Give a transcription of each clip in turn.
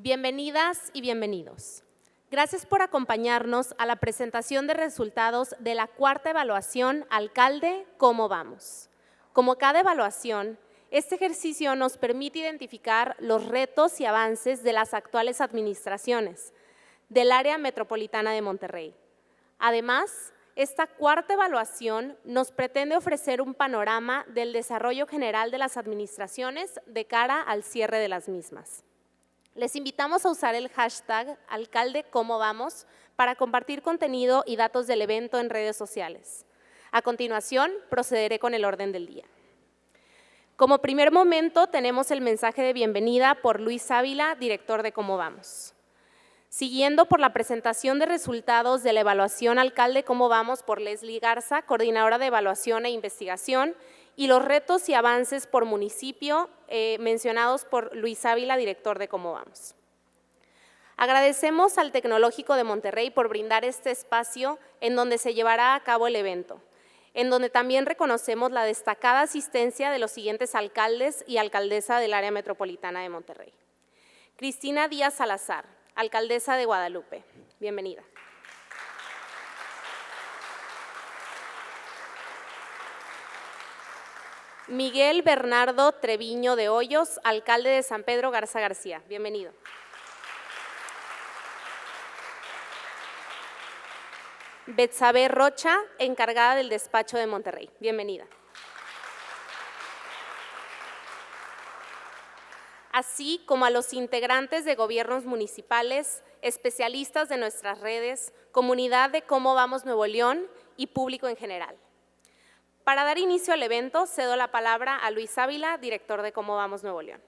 Bienvenidas y bienvenidos. Gracias por acompañarnos a la presentación de resultados de la cuarta evaluación Alcalde, ¿cómo vamos? Como cada evaluación, este ejercicio nos permite identificar los retos y avances de las actuales administraciones del área metropolitana de Monterrey. Además, esta cuarta evaluación nos pretende ofrecer un panorama del desarrollo general de las administraciones de cara al cierre de las mismas. Les invitamos a usar el hashtag Alcalde ¿Cómo vamos? Para compartir contenido y datos del evento en redes sociales. A continuación, procederé con el orden del día. Como primer momento, tenemos el mensaje de bienvenida por Luis Ávila, director de Cómo vamos. Siguiendo por la presentación de resultados de la evaluación Alcalde ¿Cómo vamos? Por Leslie Garza, coordinadora de evaluación e investigación, y los retos y avances por municipio mencionados por Luis Ávila, director de Cómo vamos. Agradecemos al Tecnológico de Monterrey por brindar este espacio en donde se llevará a cabo el evento, en donde también reconocemos la destacada asistencia de los siguientes alcaldes y alcaldesa del área metropolitana de Monterrey. Cristina Díaz Salazar, alcaldesa de Guadalupe. Bienvenida. Miguel Bernardo Treviño de Hoyos, alcalde de San Pedro Garza García. Bienvenido. Betsabe Rocha, encargada del despacho de Monterrey. Bienvenida. Así como a los integrantes de gobiernos municipales, especialistas de nuestras redes, comunidad de Cómo vamos Nuevo León y público en general. Para dar inicio al evento, cedo la palabra a Luis Ávila, director de Cómo vamos Nuevo León.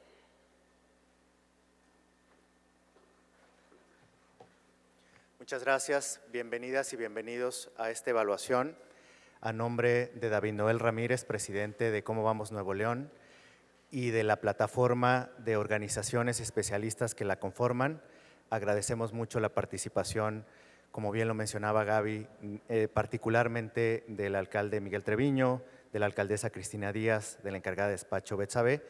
Muchas gracias, bienvenidas y bienvenidos a esta evaluación. A nombre de David Noel Ramírez, presidente de Cómo vamos Nuevo León, y de la plataforma de organizaciones especialistas que la conforman, agradecemos mucho la participación, como bien lo mencionaba Gaby, particularmente del alcalde Miguel Treviño, de la alcaldesa Cristina Díaz, de la encargada de despacho Betsabe,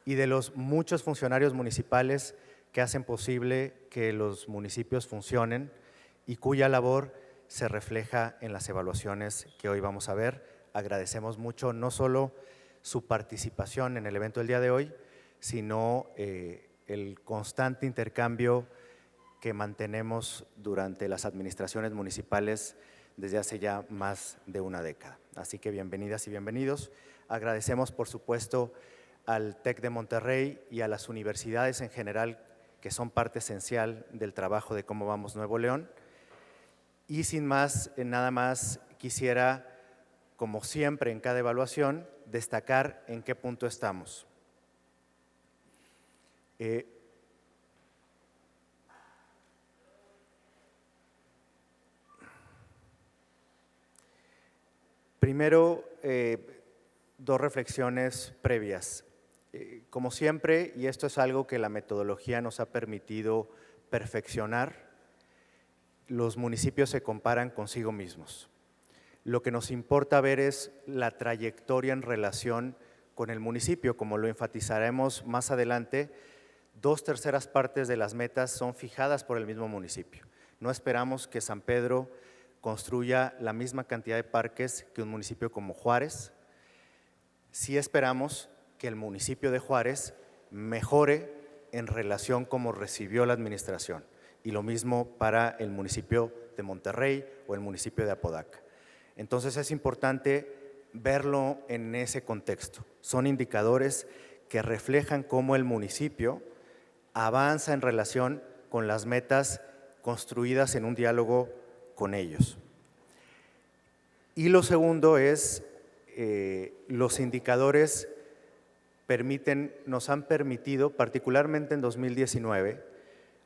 y de los muchos funcionarios municipales que hacen posible que los municipios funcionen y cuya labor se refleja en las evaluaciones que hoy vamos a ver. Agradecemos mucho no solo su participación en el evento del día de hoy, sino el constante intercambio que mantenemos durante las administraciones municipales desde hace ya más de una década. Así que bienvenidas y bienvenidos. Agradecemos, por supuesto, al TEC de Monterrey y a las universidades en general, que son parte esencial del trabajo de Cómo vamos Nuevo León. Y sin más, nada más quisiera, como siempre en cada evaluación, destacar en qué punto estamos. Primero, dos reflexiones previas. Como siempre, y esto es algo que la metodología nos ha permitido perfeccionar, los municipios se comparan consigo mismos. Lo que nos importa ver es la trayectoria en relación con el municipio, como lo enfatizaremos más adelante. 2/3 partes de las metas son fijadas por el mismo municipio. No esperamos que San Pedro construya la misma cantidad de parques que un municipio como Juárez. Sí esperamos que el municipio de Juárez mejore en relación como recibió la administración, y lo mismo para el municipio de Monterrey o el municipio de Apodaca. Entonces es importante verlo en ese contexto. Son indicadores que reflejan cómo el municipio avanza en relación con las metas construidas en un diálogo con ellos. Y lo segundo es, los indicadores nos han permitido, particularmente en 2019,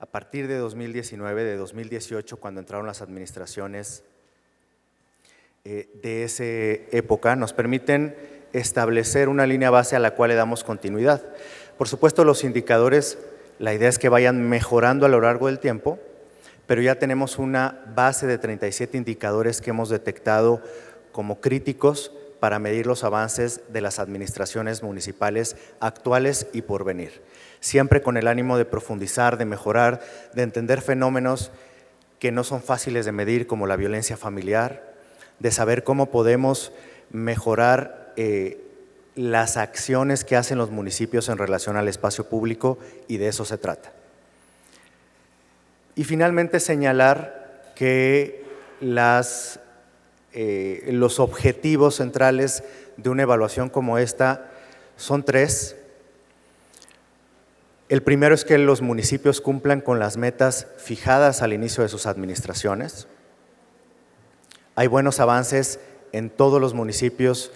a partir de 2019, de 2018, cuando entraron las administraciones de esa época, nos permiten establecer una línea base a la cual le damos continuidad. Por supuesto, los indicadores, la idea es que vayan mejorando a lo largo del tiempo, pero ya tenemos una base de 37 indicadores que hemos detectado como críticos para medir los avances de las administraciones municipales actuales y por venir, siempre con el ánimo de profundizar, de mejorar, de entender fenómenos que no son fáciles de medir, como la violencia familiar, de saber cómo podemos mejorar las acciones que hacen los municipios en relación al espacio público, y de eso se trata. Y finalmente señalar que los objetivos centrales de una evaluación como esta son 3. El primero es que los municipios cumplan con las metas fijadas al inicio de sus administraciones. Hay buenos avances en todos los municipios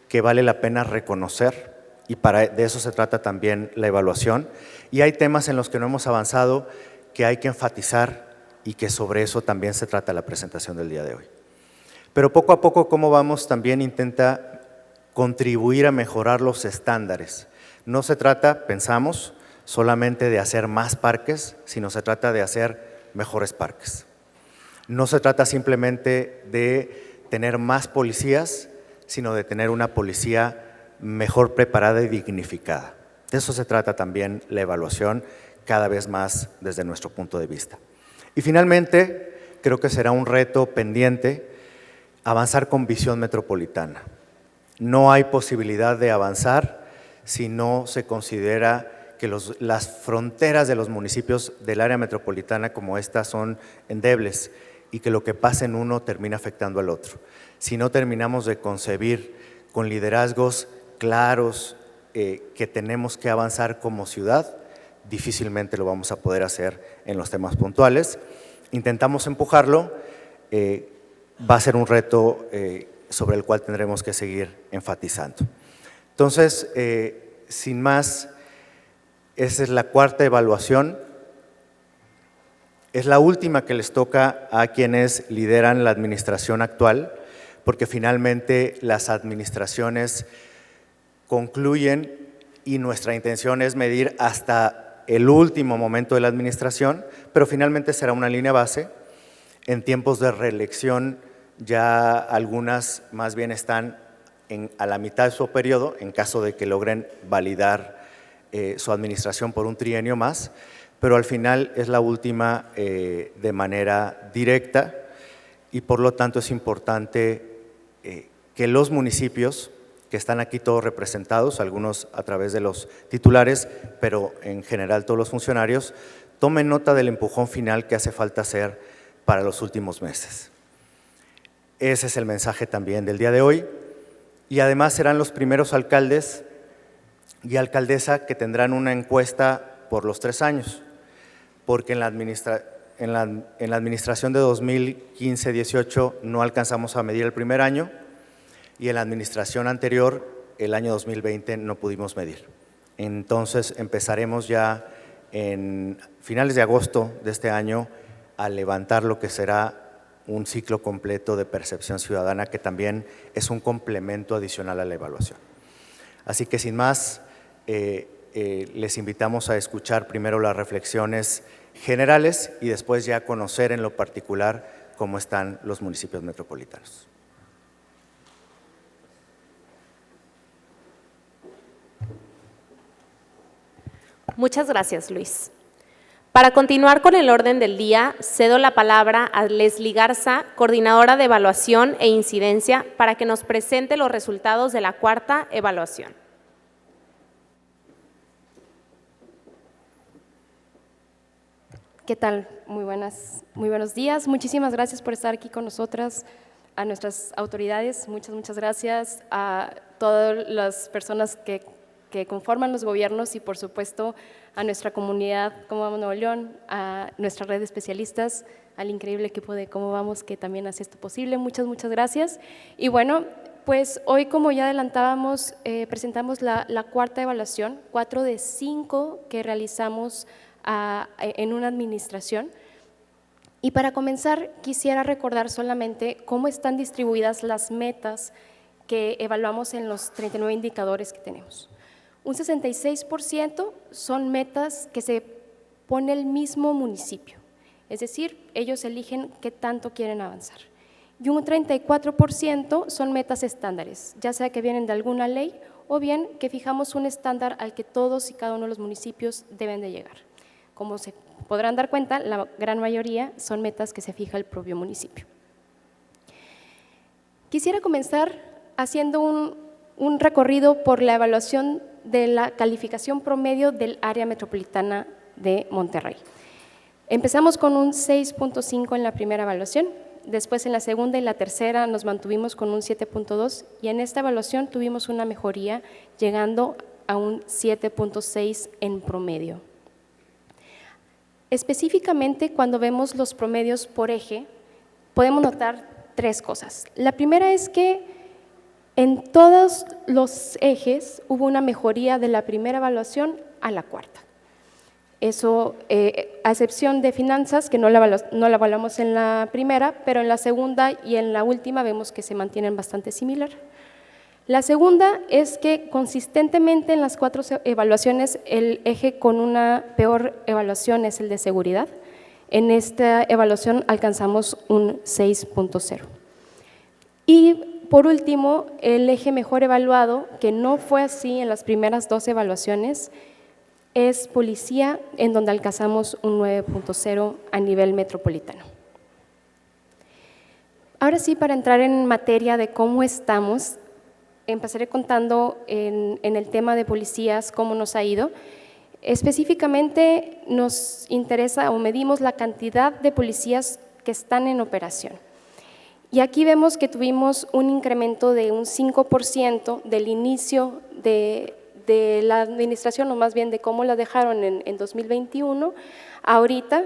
que vale la pena reconocer, y de eso se trata también la evaluación. Y hay temas en los que no hemos avanzado que hay que enfatizar, y que sobre eso también se trata la presentación del día de hoy. Pero poco a poco, cómo vamos también intenta contribuir a mejorar los estándares. No se trata, pensamos, solamente de hacer más parques, sino se trata de hacer mejores parques. No se trata simplemente de tener más policías, sino de tener una policía mejor preparada y dignificada. De eso se trata también la evaluación, cada vez más desde nuestro punto de vista. Y finalmente, creo que será un reto pendiente avanzar con visión metropolitana. No hay posibilidad de avanzar si no se considera que las fronteras de los municipios del área metropolitana como esta son endebles, y que lo que pasa en uno termina afectando al otro. Si no terminamos de concebir con liderazgos claros que tenemos que avanzar como ciudad, difícilmente lo vamos a poder hacer en los temas puntuales. Intentamos empujarlo, va a ser un reto sobre el cual tendremos que seguir enfatizando. Entonces, sin más, esa es la 4ª evaluación. Es la última que les toca a quienes lideran la administración actual, porque finalmente las administraciones concluyen y nuestra intención es medir hasta el último momento de la administración, pero finalmente será una línea base. En tiempos de reelección ya algunas más bien están a la mitad de su periodo, en caso de que logren validar su administración por un trienio más, pero al final es la última de manera directa, y por lo tanto es importante que los municipios que están aquí todos representados, algunos a través de los titulares, pero en general todos los funcionarios, tomen nota del empujón final que hace falta hacer para los últimos meses. Ese es el mensaje también del día de hoy, y además serán los primeros alcaldes y alcaldesa que tendrán una encuesta por los 3 años, porque en la administración de 2015-18 no alcanzamos a medir el primer año, y en la administración anterior, el año 2020, no pudimos medir. Entonces empezaremos ya en finales de agosto de este año a levantar lo que será un ciclo completo de percepción ciudadana, que también es un complemento adicional a la evaluación. Así que sin más, les invitamos a escuchar primero las reflexiones generales y después ya conocer en lo particular cómo están los municipios metropolitanos. Muchas gracias, Luis. Para continuar con el orden del día, cedo la palabra a Leslie Garza, coordinadora de evaluación e incidencia, para que nos presente los resultados de la 4ª evaluación. ¿Qué tal? Muy buenos días. Muchísimas gracias por estar aquí con nosotras, a nuestras autoridades. Muchas gracias a todas las personas que conforman los gobiernos, y por supuesto a nuestra comunidad Cómo Vamos Nuevo León, a nuestra red de especialistas, al increíble equipo de Cómo Vamos que también hace esto posible. Muchas gracias. Y bueno, pues hoy, como ya adelantábamos, presentamos la 4ª evaluación, 4 de 5 que realizamos en una administración. Y para comenzar, quisiera recordar solamente cómo están distribuidas las metas que evaluamos en los 39 indicadores que tenemos. Un 66% son metas que se pone el mismo municipio, es decir, ellos eligen qué tanto quieren avanzar. y un 34% son metas estándares, ya sea que vienen de alguna ley o bien que fijamos un estándar al que todos y cada uno de los municipios deben de llegar. Como se podrán dar cuenta, la gran mayoría son metas que se fija el propio municipio. Quisiera comenzar haciendo un recorrido por la evaluación de la calificación promedio del área metropolitana de Monterrey. Empezamos con un 6.5 en la primera evaluación, después en la segunda y la tercera nos mantuvimos con un 7.2 y en esta evaluación tuvimos una mejoría llegando a un 7.6 en promedio. Específicamente, cuando vemos los promedios por eje, podemos notar tres cosas. La primera es que en todos los ejes hubo una mejoría de la primera evaluación a la cuarta. Eso, a excepción de finanzas, que no la evaluamos en la primera, pero en la segunda y en la última vemos que se mantienen bastante similar. La segunda es que consistentemente en las 4 evaluaciones el eje con una peor evaluación es el de seguridad. En esta evaluación alcanzamos un 6.0. Y por último, el eje mejor evaluado, que no fue así en las primeras 2 evaluaciones, es policía, en donde alcanzamos un 9.0 a nivel metropolitano. Ahora sí, para entrar en materia de cómo estamos, empezaré contando en el tema de policías cómo nos ha ido. Específicamente nos interesa o medimos la cantidad de policías que están en operación. Y aquí vemos que tuvimos un incremento de un 5% del inicio de la administración, o más bien de cómo la dejaron en 2021, ahorita,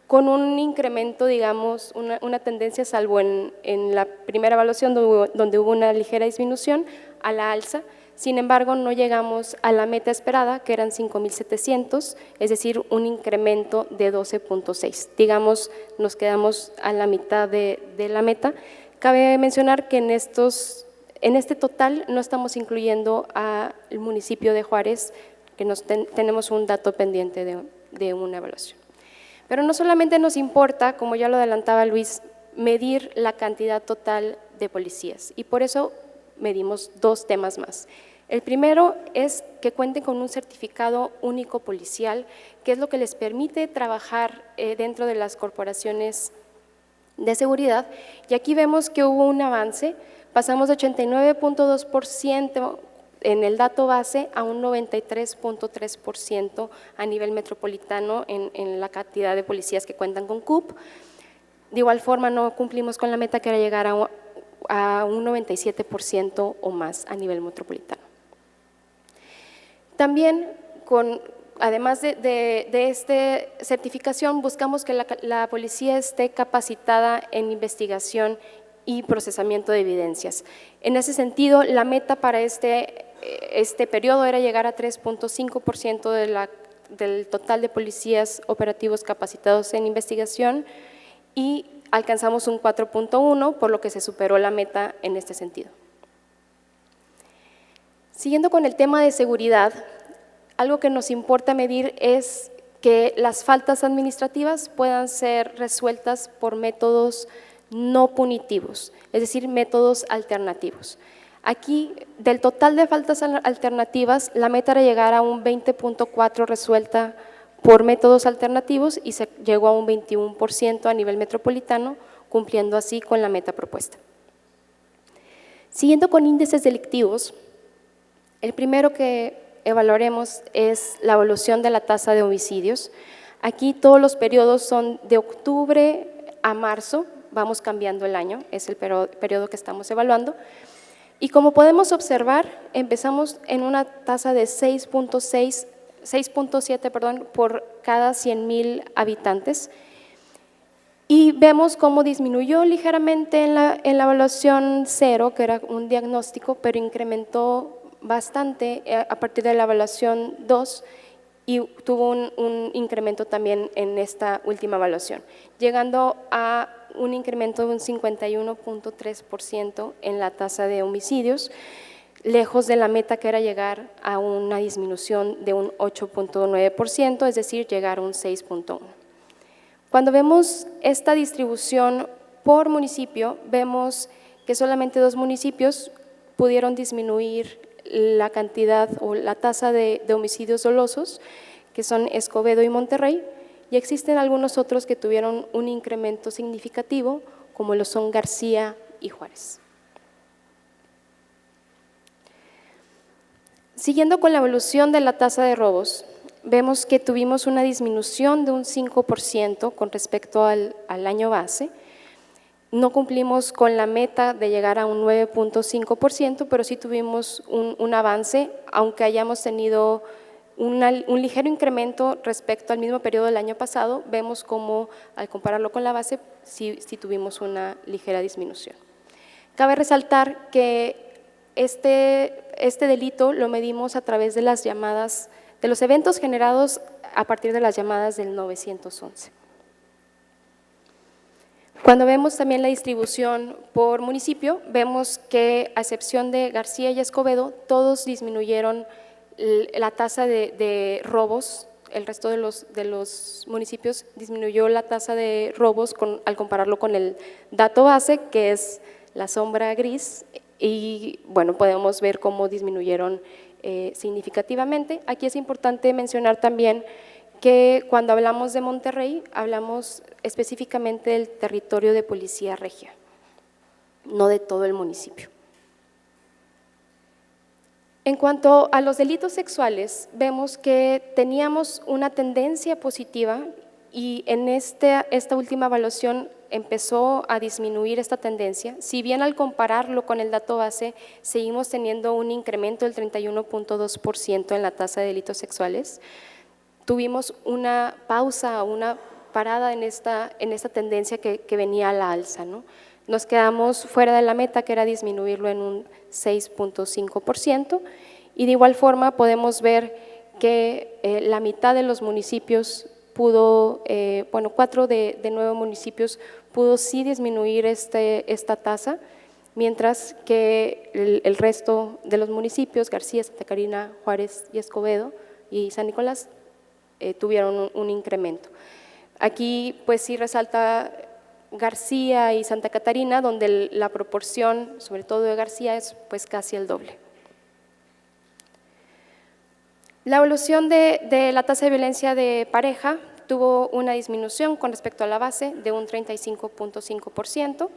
con un incremento, digamos, una tendencia, salvo en la primera evaluación donde hubo una ligera disminución, a la alza. Sin embargo, no llegamos a la meta esperada, que eran 5,700, es decir, un incremento de 12.6. Digamos, nos quedamos a la mitad de la meta. Cabe mencionar que en este total no estamos incluyendo al municipio de Juárez, que tenemos un dato pendiente de una evaluación. Pero no solamente nos importa, como ya lo adelantaba Luis, medir la cantidad total de policías, y por eso medimos 2 temas más. El primero es que cuenten con un certificado único policial, que es lo que les permite trabajar dentro de las corporaciones de seguridad, y aquí vemos que hubo un avance. Pasamos de 89.2% en el dato base a un 93.3% a nivel metropolitano en la cantidad de policías que cuentan con CUP. De igual forma, no cumplimos con la meta que era llegar a un 97% o más a nivel metropolitano. También, además de esta certificación, buscamos que la policía esté capacitada en investigación y procesamiento de evidencias. En ese sentido, la meta para este periodo era llegar a 3.5% del total de policías operativos capacitados en investigación y alcanzamos un 4.1, por lo que se superó la meta en este sentido. Siguiendo con el tema de seguridad, algo que nos importa medir es que las faltas administrativas puedan ser resueltas por métodos no punitivos, es decir, métodos alternativos. Aquí, del total de faltas alternativas, la meta era llegar a un 20.4 resuelta por métodos alternativos y se llegó a un 21% a nivel metropolitano, cumpliendo así con la meta propuesta. Siguiendo con índices delictivos, el primero que evaluaremos es la evolución de la tasa de homicidios. Aquí todos los periodos son de octubre a marzo, vamos cambiando el año, es el periodo que estamos evaluando. Y como podemos observar, empezamos en una tasa de 6.7 por cada 100,000 habitantes y vemos cómo disminuyó ligeramente en la evaluación 0, que era un diagnóstico, pero incrementó bastante a partir de la evaluación 2 y tuvo un incremento también en esta última evaluación, llegando a un incremento de un 51.3% en la tasa de homicidios, lejos de la meta que era llegar a una disminución de un 8.9%, es decir, llegar a un 6.1%. Cuando vemos esta distribución por municipio, vemos que solamente 2 municipios pudieron disminuir la cantidad o la tasa de homicidios dolosos, que son Escobedo y Monterrey, y existen algunos otros que tuvieron un incremento significativo, como lo son García y Juárez. Siguiendo con la evolución de la tasa de robos, vemos que tuvimos una disminución de un 5% con respecto al año base. No cumplimos con la meta de llegar a un 9.5%, pero sí tuvimos un avance, aunque hayamos tenido un ligero incremento respecto al mismo periodo del año pasado. Vemos como al compararlo con la base, sí tuvimos una ligera disminución. Cabe resaltar que este delito lo medimos a través de las llamadas, de los eventos generados a partir de las llamadas del 911. Cuando vemos también la distribución por municipio, vemos que a excepción de García y Escobedo, todos disminuyeron la tasa de robos. El resto de los municipios disminuyó la tasa de robos al compararlo con el dato base, que es la sombra gris, y bueno, podemos ver cómo disminuyeron significativamente. Aquí es importante mencionar también que cuando hablamos de Monterrey, hablamos específicamente del territorio de Policía Regia, no de todo el municipio. En cuanto a los delitos sexuales, vemos que teníamos una tendencia positiva y en esta última evaluación empezó a disminuir esta tendencia. Si bien al compararlo con el dato base, seguimos teniendo un incremento del 31.2% en la tasa de delitos sexuales, tuvimos una pausa, una parada en esta tendencia que venía a la alza, ¿no? Nos quedamos fuera de la meta, que era disminuirlo en un 6.5%, y de igual forma podemos ver que la mitad de los municipios pudo, 4 de 9 municipios pudo sí disminuir esta tasa, mientras que el resto de los municipios, García, Santa Catarina, Juárez y Escobedo y San Nicolás, tuvieron un incremento. Aquí pues sí resalta García y Santa Catarina, donde la proporción, sobre todo de García, es pues casi el doble. La evolución de la tasa de violencia de pareja tuvo una disminución con respecto a la base de un 35.5%,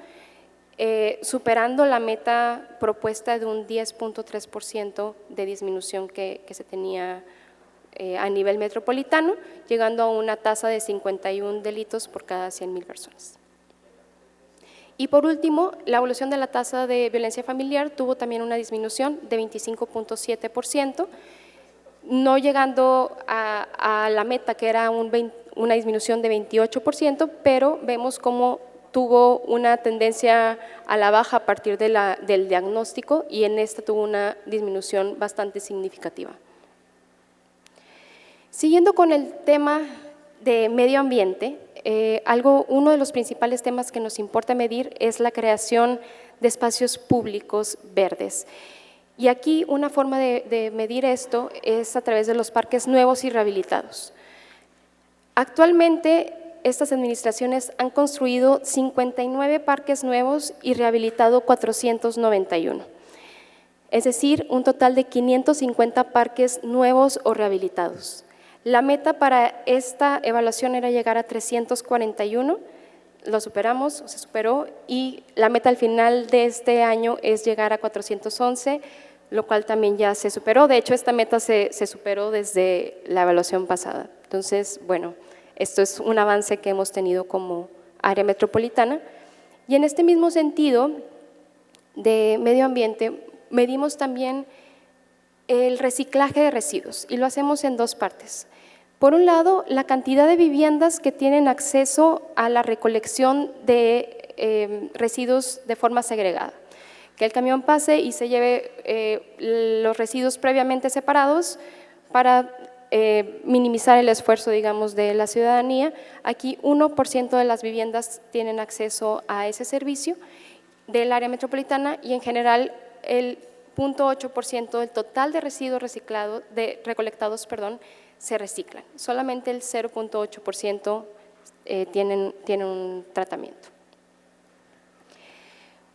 superando la meta propuesta de un 10.3% de disminución que se tenía a nivel metropolitano, llegando a una tasa de 51 delitos por cada 100,000 personas. Y por último, la evolución de la tasa de violencia familiar tuvo también una disminución de 25.7%, no llegando a la meta, que era una disminución de 28%, pero vemos cómo tuvo una tendencia a la baja a partir del diagnóstico, y en esta tuvo una disminución bastante significativa. Siguiendo con el tema de medio ambiente, uno de los principales temas que nos importa medir es la creación de espacios públicos verdes. Y aquí una forma de medir esto es a través de los parques nuevos y rehabilitados. Actualmente, estas administraciones han construido 59 parques nuevos y rehabilitado 491. Es decir, un total de 550 parques nuevos o rehabilitados. La meta para esta evaluación era llegar a 341, lo superamos, se superó, y la meta al final de este año es llegar a 411, lo cual también ya se superó. De hecho, esta meta se superó desde la evaluación pasada. Entonces, bueno, esto es un avance que hemos tenido como área metropolitana. Y en este mismo sentido de medio ambiente, medimos también el reciclaje de residuos, y lo hacemos en dos partes. Por un lado, la cantidad de viviendas que tienen acceso a la recolección de residuos de forma segregada. Que el camión pase y se lleve los residuos previamente separados para minimizar el esfuerzo, digamos, de la ciudadanía. Aquí 1% de las viviendas tienen acceso a ese servicio del área metropolitana, y en general el 0.8% del total de residuos recolectados se reciclan. Solamente el 0.8% tienen un tratamiento.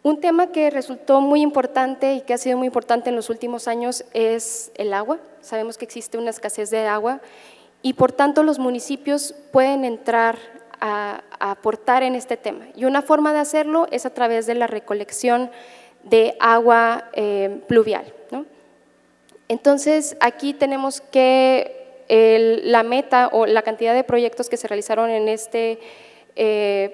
Un tema que resultó muy importante y que ha sido muy importante en los últimos años es el agua. Sabemos que existe una escasez de agua y por tanto los municipios pueden entrar a aportar en este tema. Y una forma de hacerlo es a través de la recolección de agua pluvial, ¿no? Entonces, aquí tenemos que la meta o la cantidad de proyectos que se realizaron en este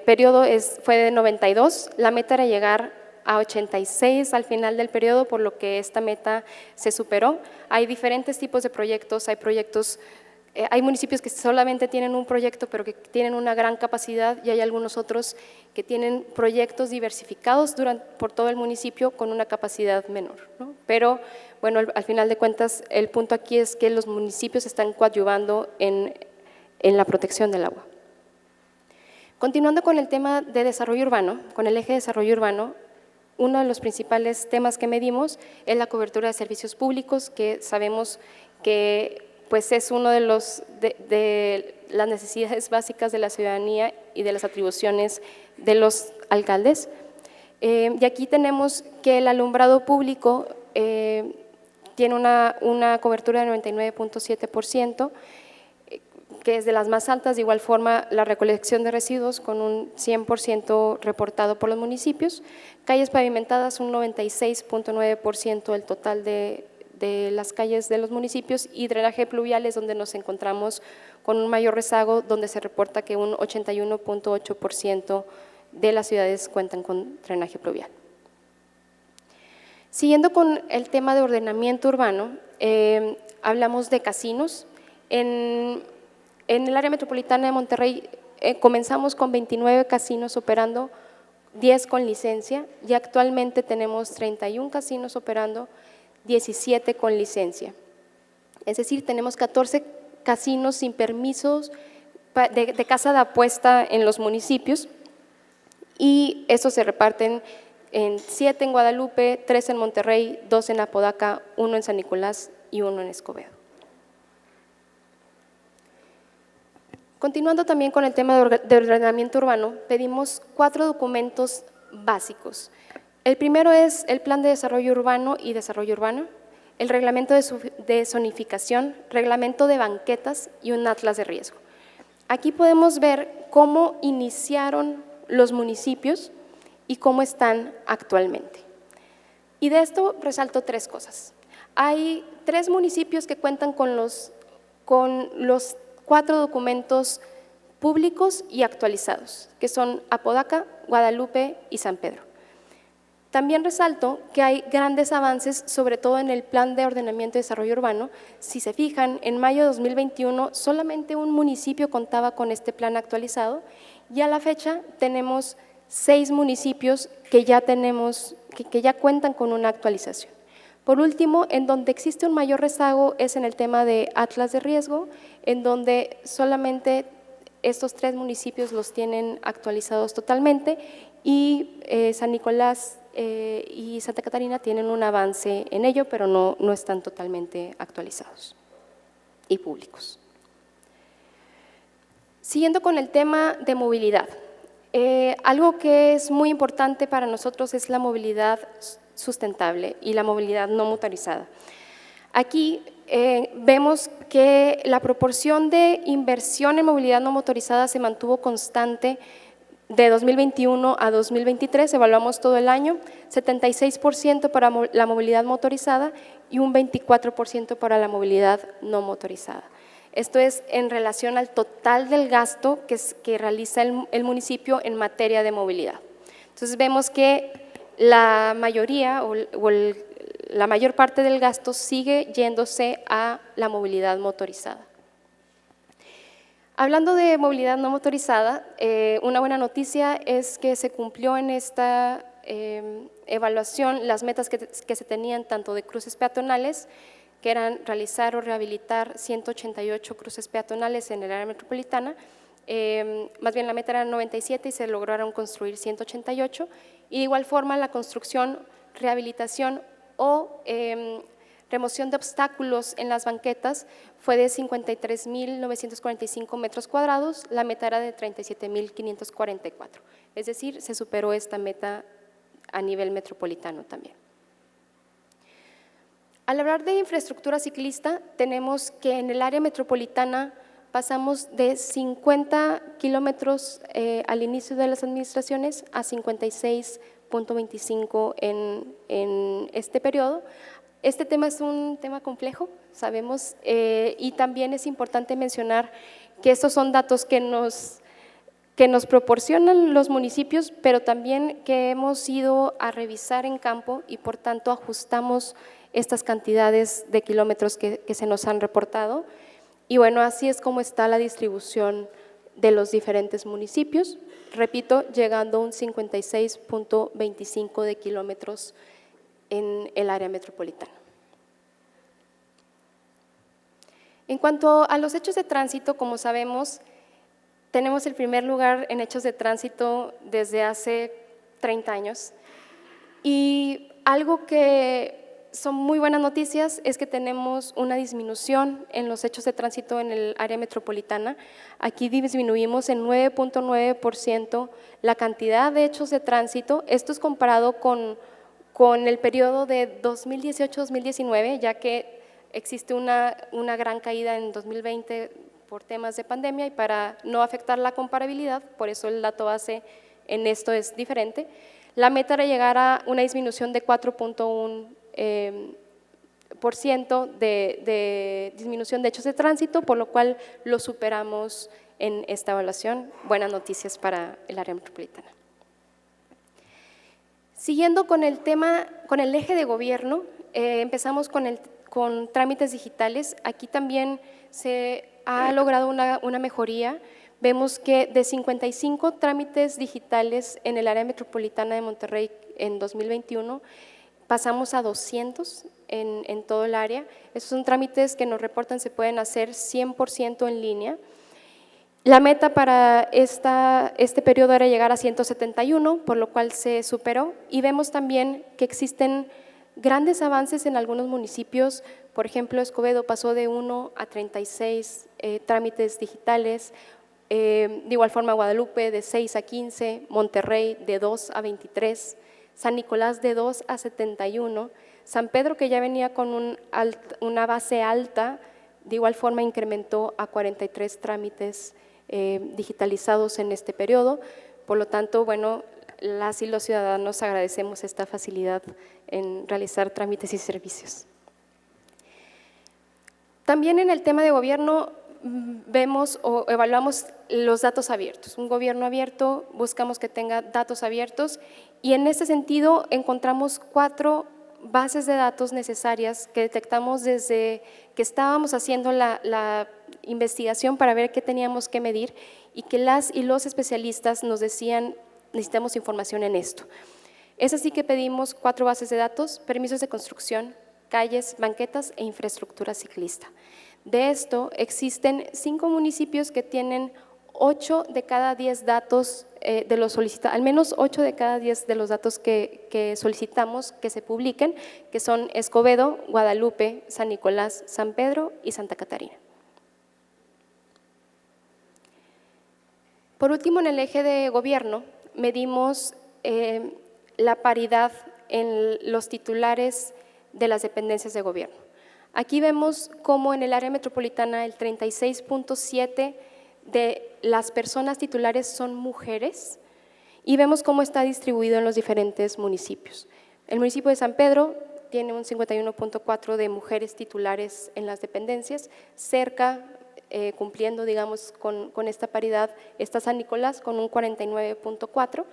periodo fue de 92. La meta era llegar a 86 al final del periodo, por lo que esta meta se superó. Hay diferentes tipos de proyectos, hay municipios que solamente tienen un proyecto pero que tienen una gran capacidad y hay algunos otros que tienen proyectos diversificados por todo el municipio con una capacidad menor, ¿no? Pero bueno, al final de cuentas el punto aquí es que los municipios están coadyuvando en la protección del agua. Continuando con el tema de desarrollo urbano, con el eje de desarrollo urbano, uno de los principales temas que medimos es la cobertura de servicios públicos, que sabemos que pues es uno de las necesidades básicas de la ciudadanía y de las atribuciones de los alcaldes. Y aquí tenemos que el alumbrado público tiene una cobertura de 99.7%, que es de las más altas. De igual forma, la recolección de residuos con un 100% reportado por los municipios. Calles pavimentadas, un 96.9% del total de las calles de los municipios, y drenaje pluvial es donde nos encontramos con un mayor rezago, donde se reporta que un 81.8% de las ciudades cuentan con drenaje pluvial. Siguiendo con el tema de ordenamiento urbano, hablamos de casinos. En el área metropolitana de Monterrey comenzamos con 29 casinos operando, 10 con licencia, y actualmente tenemos 31 casinos operando, 17 con licencia. Es decir, tenemos 14 casinos sin permisos de casa de apuesta en los municipios, y estos se reparten en 7 en Guadalupe, 3 en Monterrey, 2 en Apodaca, 1 en San Nicolás y 1 en Escobedo. Continuando también con el tema de ordenamiento urbano, pedimos 4 documentos básicos. El primero es el Plan de Desarrollo Urbano y Desarrollo Urbano, el Reglamento de Zonificación, Reglamento de Banquetas y un Atlas de Riesgo. Aquí podemos ver cómo iniciaron los municipios y cómo están actualmente. Y de esto resalto 3 cosas. Hay 3 municipios que cuentan con los 4 documentos públicos y actualizados, que son Apodaca, Guadalupe y San Pedro. También resalto que hay grandes avances, sobre todo en el Plan de Ordenamiento y Desarrollo Urbano. Si se fijan, en mayo de 2021 solamente un municipio contaba con este plan actualizado, y a la fecha tenemos 6 municipios que ya cuentan con una actualización. Por último, en donde existe un mayor rezago es en el tema de Atlas de Riesgo, en donde solamente estos 3 municipios los tienen actualizados totalmente, y San Nicolás y Santa Catarina tienen un avance en ello, pero no están totalmente actualizados y públicos. Siguiendo con el tema de movilidad, algo que es muy importante para nosotros es la movilidad sustentable y la movilidad no motorizada. Aquí vemos que la proporción de inversión en movilidad no motorizada se mantuvo constante de 2021 a 2023, evaluamos todo el año, 76% para la movilidad motorizada y un 24% para la movilidad no motorizada. Esto es en relación al total del gasto que realiza el municipio en materia de movilidad. Entonces vemos que la mayoría la mayor parte del gasto sigue yéndose a la movilidad motorizada. Hablando de movilidad no motorizada, una buena noticia es que se cumplió en esta evaluación las metas que se tenían tanto de cruces peatonales, que eran realizar o rehabilitar 188 cruces peatonales en el área metropolitana. Más bien la meta era 97 y se lograron construir 188, y de igual forma la construcción, rehabilitación o remoción de obstáculos en las banquetas fue de 53.945 metros cuadrados, la meta era de 37.544, es decir, se superó esta meta a nivel metropolitano también. Al hablar de infraestructura ciclista, tenemos que en el área metropolitana pasamos de 50 kilómetros al inicio de las administraciones a 56.25 en este periodo. Este tema es un tema complejo, sabemos, y también es importante mencionar que estos son datos que nos proporcionan los municipios, pero también que hemos ido a revisar en campo y por tanto ajustamos estas cantidades de kilómetros que se nos han reportado. Y bueno, así es como está la distribución de los diferentes municipios, repito, llegando a un 56.25 de kilómetros en el área metropolitana. En cuanto a los hechos de tránsito, como sabemos, tenemos el primer lugar en hechos de tránsito desde hace 30 años y algo que son muy buenas noticias es que tenemos una disminución en los hechos de tránsito en el área metropolitana. Aquí disminuimos en 9.9% la cantidad de hechos de tránsito. Esto es comparado con el periodo de 2018-2019, ya que existe una gran caída en 2020 por temas de pandemia y para no afectar la comparabilidad, por eso el dato base en esto es diferente. La meta era llegar a una disminución de 4.1% de disminución de hechos de tránsito, por lo cual lo superamos en esta evaluación. Buenas noticias para el área metropolitana. Siguiendo con el tema, con el eje de gobierno, empezamos con trámites digitales. Aquí también se ha logrado una mejoría. Vemos que de 55 trámites digitales en el área metropolitana de Monterrey en 2021, pasamos a 200 en todo el área. Estos son trámites que nos reportan se pueden hacer 100% en línea. La meta para este periodo era llegar a 171, por lo cual se superó. Y vemos también que existen grandes avances en algunos municipios. Por ejemplo, Escobedo pasó de 1 a 36 trámites digitales. De igual forma, Guadalupe de 6 a 15, Monterrey de 2 a 23, San Nicolás de 2 a 71, San Pedro, que ya venía con una base alta, de igual forma incrementó a 43 trámites digitalizados en este periodo. Por lo tanto, bueno, las y los ciudadanos agradecemos esta facilidad en realizar trámites y servicios. También en el tema de gobierno vemos o evaluamos los datos abiertos. Un gobierno abierto, buscamos que tenga datos abiertos y en este sentido encontramos 4 bases de datos necesarias que detectamos desde que estábamos haciendo la investigación para ver qué teníamos que medir y que las y los especialistas nos decían necesitamos información en esto. Es así que pedimos 4 bases de datos: permisos de construcción, calles, banquetas e infraestructura ciclista. De esto existen 5 municipios que tienen 8 de cada 10 datos de los solicitados, al menos 8 de cada 10 de los datos que solicitamos que se publiquen, que son Escobedo, Guadalupe, San Nicolás, San Pedro y Santa Catarina. Por último, en el eje de gobierno, medimos la paridad en los titulares de las dependencias de gobierno. Aquí vemos cómo en el área metropolitana el 36.7% de las personas titulares son mujeres y vemos cómo está distribuido en los diferentes municipios. El municipio de San Pedro tiene un 51.4% de mujeres titulares en las dependencias, cerca, cumpliendo digamos con esta paridad, está San Nicolás con un 49.4%.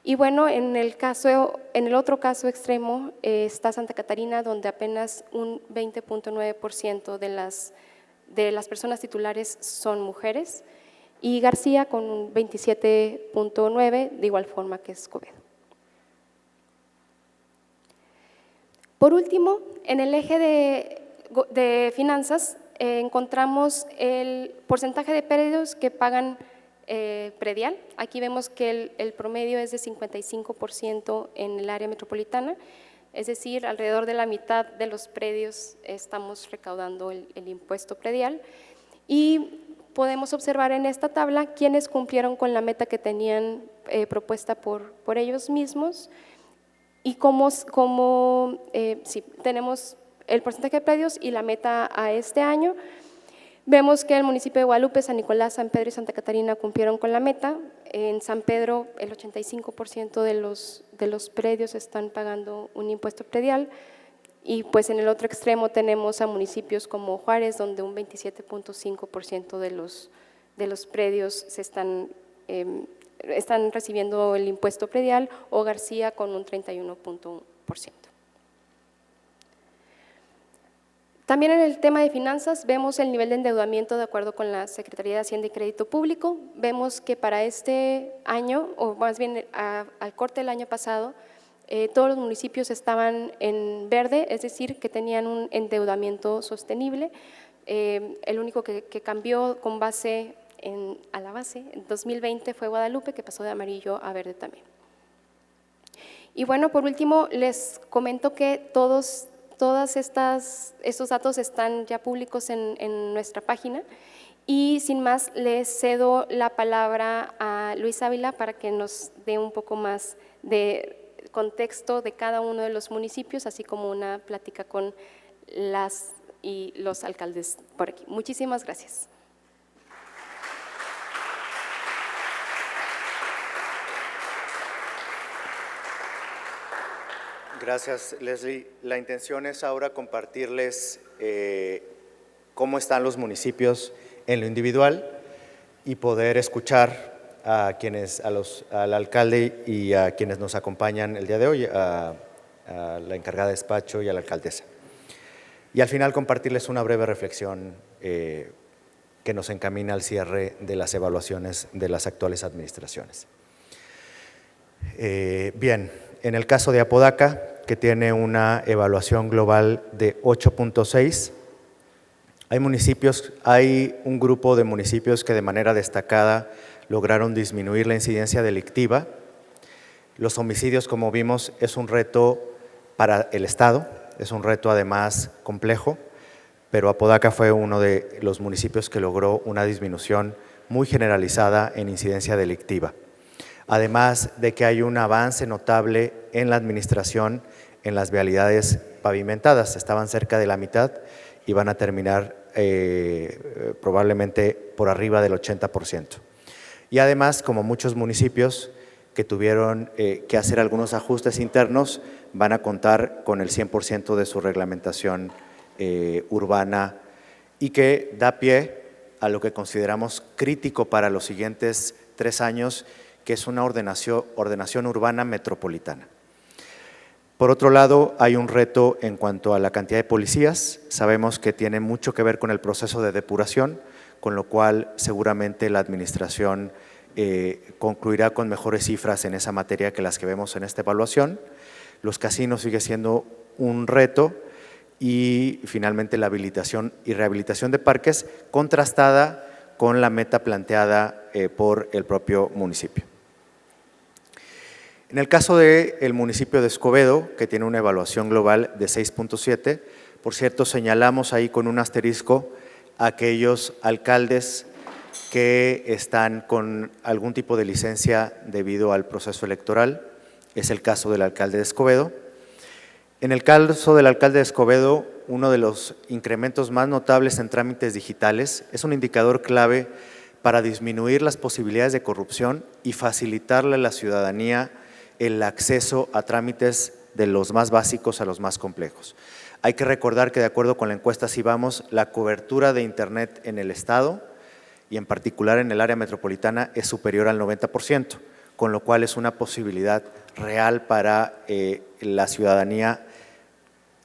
Y bueno, en el otro caso extremo está Santa Catarina, donde apenas un 20.9% de las personas titulares son mujeres, y García con un 27.9%, de igual forma que Escobedo. Por último, en el eje de finanzas encontramos el porcentaje de predios que pagan predial. Aquí vemos que el promedio es de 55% en el área metropolitana, es decir, alrededor de la mitad de los predios estamos recaudando el impuesto predial, y podemos observar en esta tabla quienes cumplieron con la meta que tenían propuesta por ellos mismos. Y sí, tenemos el porcentaje de predios y la meta a este año. Vemos que el municipio de Guadalupe, San Nicolás, San Pedro y Santa Catarina cumplieron con la meta. En San Pedro, el 85% de los predios están pagando un impuesto predial. Y pues en el otro extremo tenemos a municipios como Juárez, donde un 27.5% de los predios están recibiendo el impuesto predial, o García con un 31.1%. También en el tema de finanzas vemos el nivel de endeudamiento de acuerdo con la Secretaría de Hacienda y Crédito Público. Vemos que para este año, o más bien al corte del año pasado, todos los municipios estaban en verde, es decir, que tenían un endeudamiento sostenible. El único que cambió con base en 2020 fue Guadalupe, que pasó de amarillo a verde también. Y bueno, por último, les comento que todos estos datos están ya públicos en nuestra página. Y sin más, les cedo la palabra a Luis Ávila para que nos dé un poco más de contexto de cada uno de los municipios, así como una plática con las y los alcaldes por aquí. Muchísimas gracias. Gracias, Leslie. La intención es ahora compartirles cómo están los municipios en lo individual y poder escuchar al alcalde y a quienes nos acompañan el día de hoy, a la encargada de despacho y a la alcaldesa. Y al final compartirles una breve reflexión que nos encamina al cierre de las evaluaciones de las actuales administraciones. Bien, en el caso de Apodaca, que tiene una evaluación global de 8.6, hay un grupo de municipios que de manera destacada lograron disminuir la incidencia delictiva. Los homicidios, como vimos, es un reto para el Estado, es un reto además complejo, pero Apodaca fue uno de los municipios que logró una disminución muy generalizada en incidencia delictiva. Además de que hay un avance notable en la administración en las vialidades pavimentadas, estaban cerca de la mitad y van a terminar probablemente por arriba del 80%. Y además, como muchos municipios que tuvieron que hacer algunos ajustes internos, van a contar con el 100% de su reglamentación urbana, y que da pie a lo que consideramos crítico para los siguientes 3 años, que es una ordenación urbana metropolitana. Por otro lado, hay un reto en cuanto a la cantidad de policías. Sabemos que tiene mucho que ver con el proceso de depuración, con lo cual seguramente la administración concluirá con mejores cifras en esa materia que las que vemos en esta evaluación. Los casinos sigue siendo un reto, y finalmente la habilitación y rehabilitación de parques, contrastada con la meta planteada por el propio municipio. En el caso del municipio de Escobedo, que tiene una evaluación global de 6.7, por cierto, señalamos ahí con un asterisco a aquellos alcaldes que están con algún tipo de licencia debido al proceso electoral. Es el caso del alcalde de Escobedo. En el caso del alcalde de Escobedo, uno de los incrementos más notables en trámites digitales es un indicador clave para disminuir las posibilidades de corrupción y facilitarle a la ciudadanía el acceso a trámites de los más básicos a los más complejos. Hay que recordar que de acuerdo con la encuesta Sibamos, la cobertura de Internet en el Estado y en particular en el área metropolitana es superior al 90%, con lo cual es una posibilidad real para la ciudadanía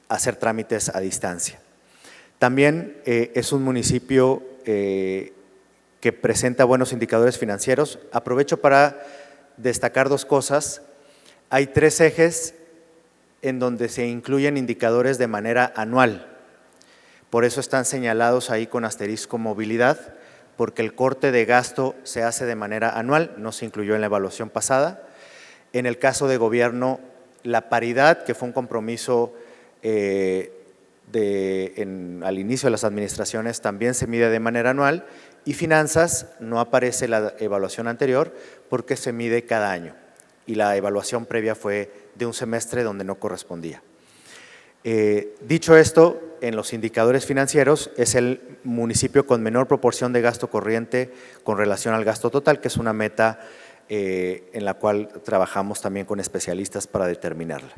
hacer trámites a distancia. También es un municipio que presenta buenos indicadores financieros. Aprovecho para destacar 2 cosas. Hay 3 ejes en donde se incluyen indicadores de manera anual. Por eso están señalados ahí con asterisco movilidad, porque el corte de gasto se hace de manera anual, no se incluyó en la evaluación pasada. En el caso de gobierno, la paridad, que fue un compromiso al inicio de las administraciones, también se mide de manera anual, y finanzas no aparece la evaluación anterior porque se mide cada año y la evaluación previa fue de un semestre donde no correspondía. Dicho esto, en los indicadores financieros es el municipio con menor proporción de gasto corriente con relación al gasto total, que es una meta en la cual trabajamos también con especialistas para determinarla.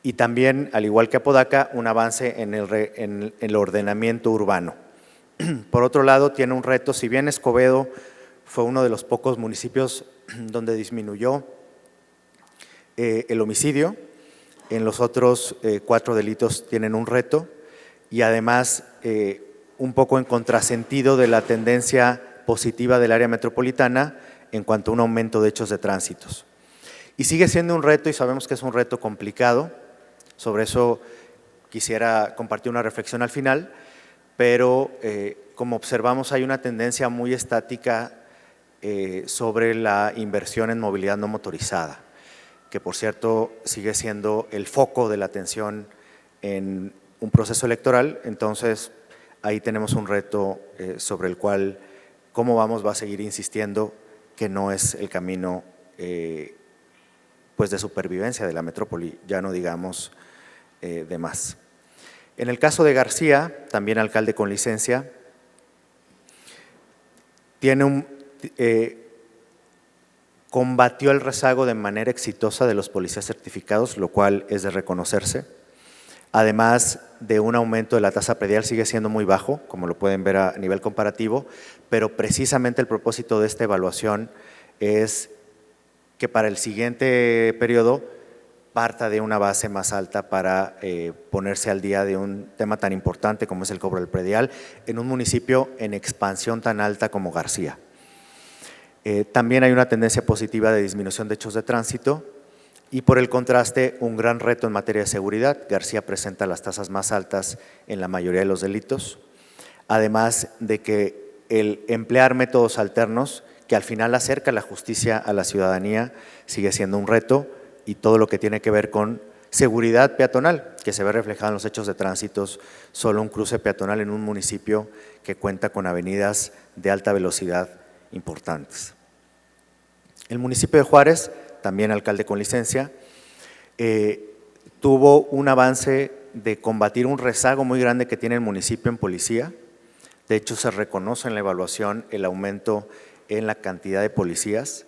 Y también, al igual que Apodaca, un avance en el ordenamiento urbano. Por otro lado, tiene un reto, si bien Escobedo fue uno de los pocos municipios donde disminuyó el homicidio, en los otros 4 delitos tienen un reto y además un poco en contrasentido de la tendencia positiva del área metropolitana en cuanto a un aumento de hechos de tránsitos. Y sigue siendo un reto y sabemos que es un reto complicado, sobre eso quisiera compartir una reflexión al final, pero como observamos hay una tendencia muy estática sobre la inversión en movilidad no motorizada, que por cierto sigue siendo el foco de la atención en un proceso electoral. Entonces ahí tenemos un reto sobre el cual cómo va a seguir insistiendo que no es el camino pues de supervivencia de la metrópoli, ya no digamos de más. En el caso de García, también alcalde con licencia, combatió el rezago de manera exitosa de los policías certificados, lo cual es de reconocerse. Además de un aumento de la tasa predial, sigue siendo muy bajo, como lo pueden ver a nivel comparativo, pero precisamente el propósito de esta evaluación es que para el siguiente periodo parta de una base más alta para ponerse al día de un tema tan importante como es el cobro del predial en un municipio en expansión tan alta como García. También hay una tendencia positiva de disminución de hechos de tránsito y por el contraste un gran reto en materia de seguridad. García presenta las tasas más altas en la mayoría de los delitos, además de que el emplear métodos alternos que al final acerca la justicia a la ciudadanía sigue siendo un reto, y todo lo que tiene que ver con seguridad peatonal, que se ve reflejado en los hechos de tránsitos, solo un cruce peatonal en un municipio que cuenta con avenidas de alta velocidad importantes. El municipio de Juárez, también alcalde con licencia, tuvo un avance de combatir un rezago muy grande que tiene el municipio en policía. De hecho, se reconoce en la evaluación el aumento en la cantidad de policías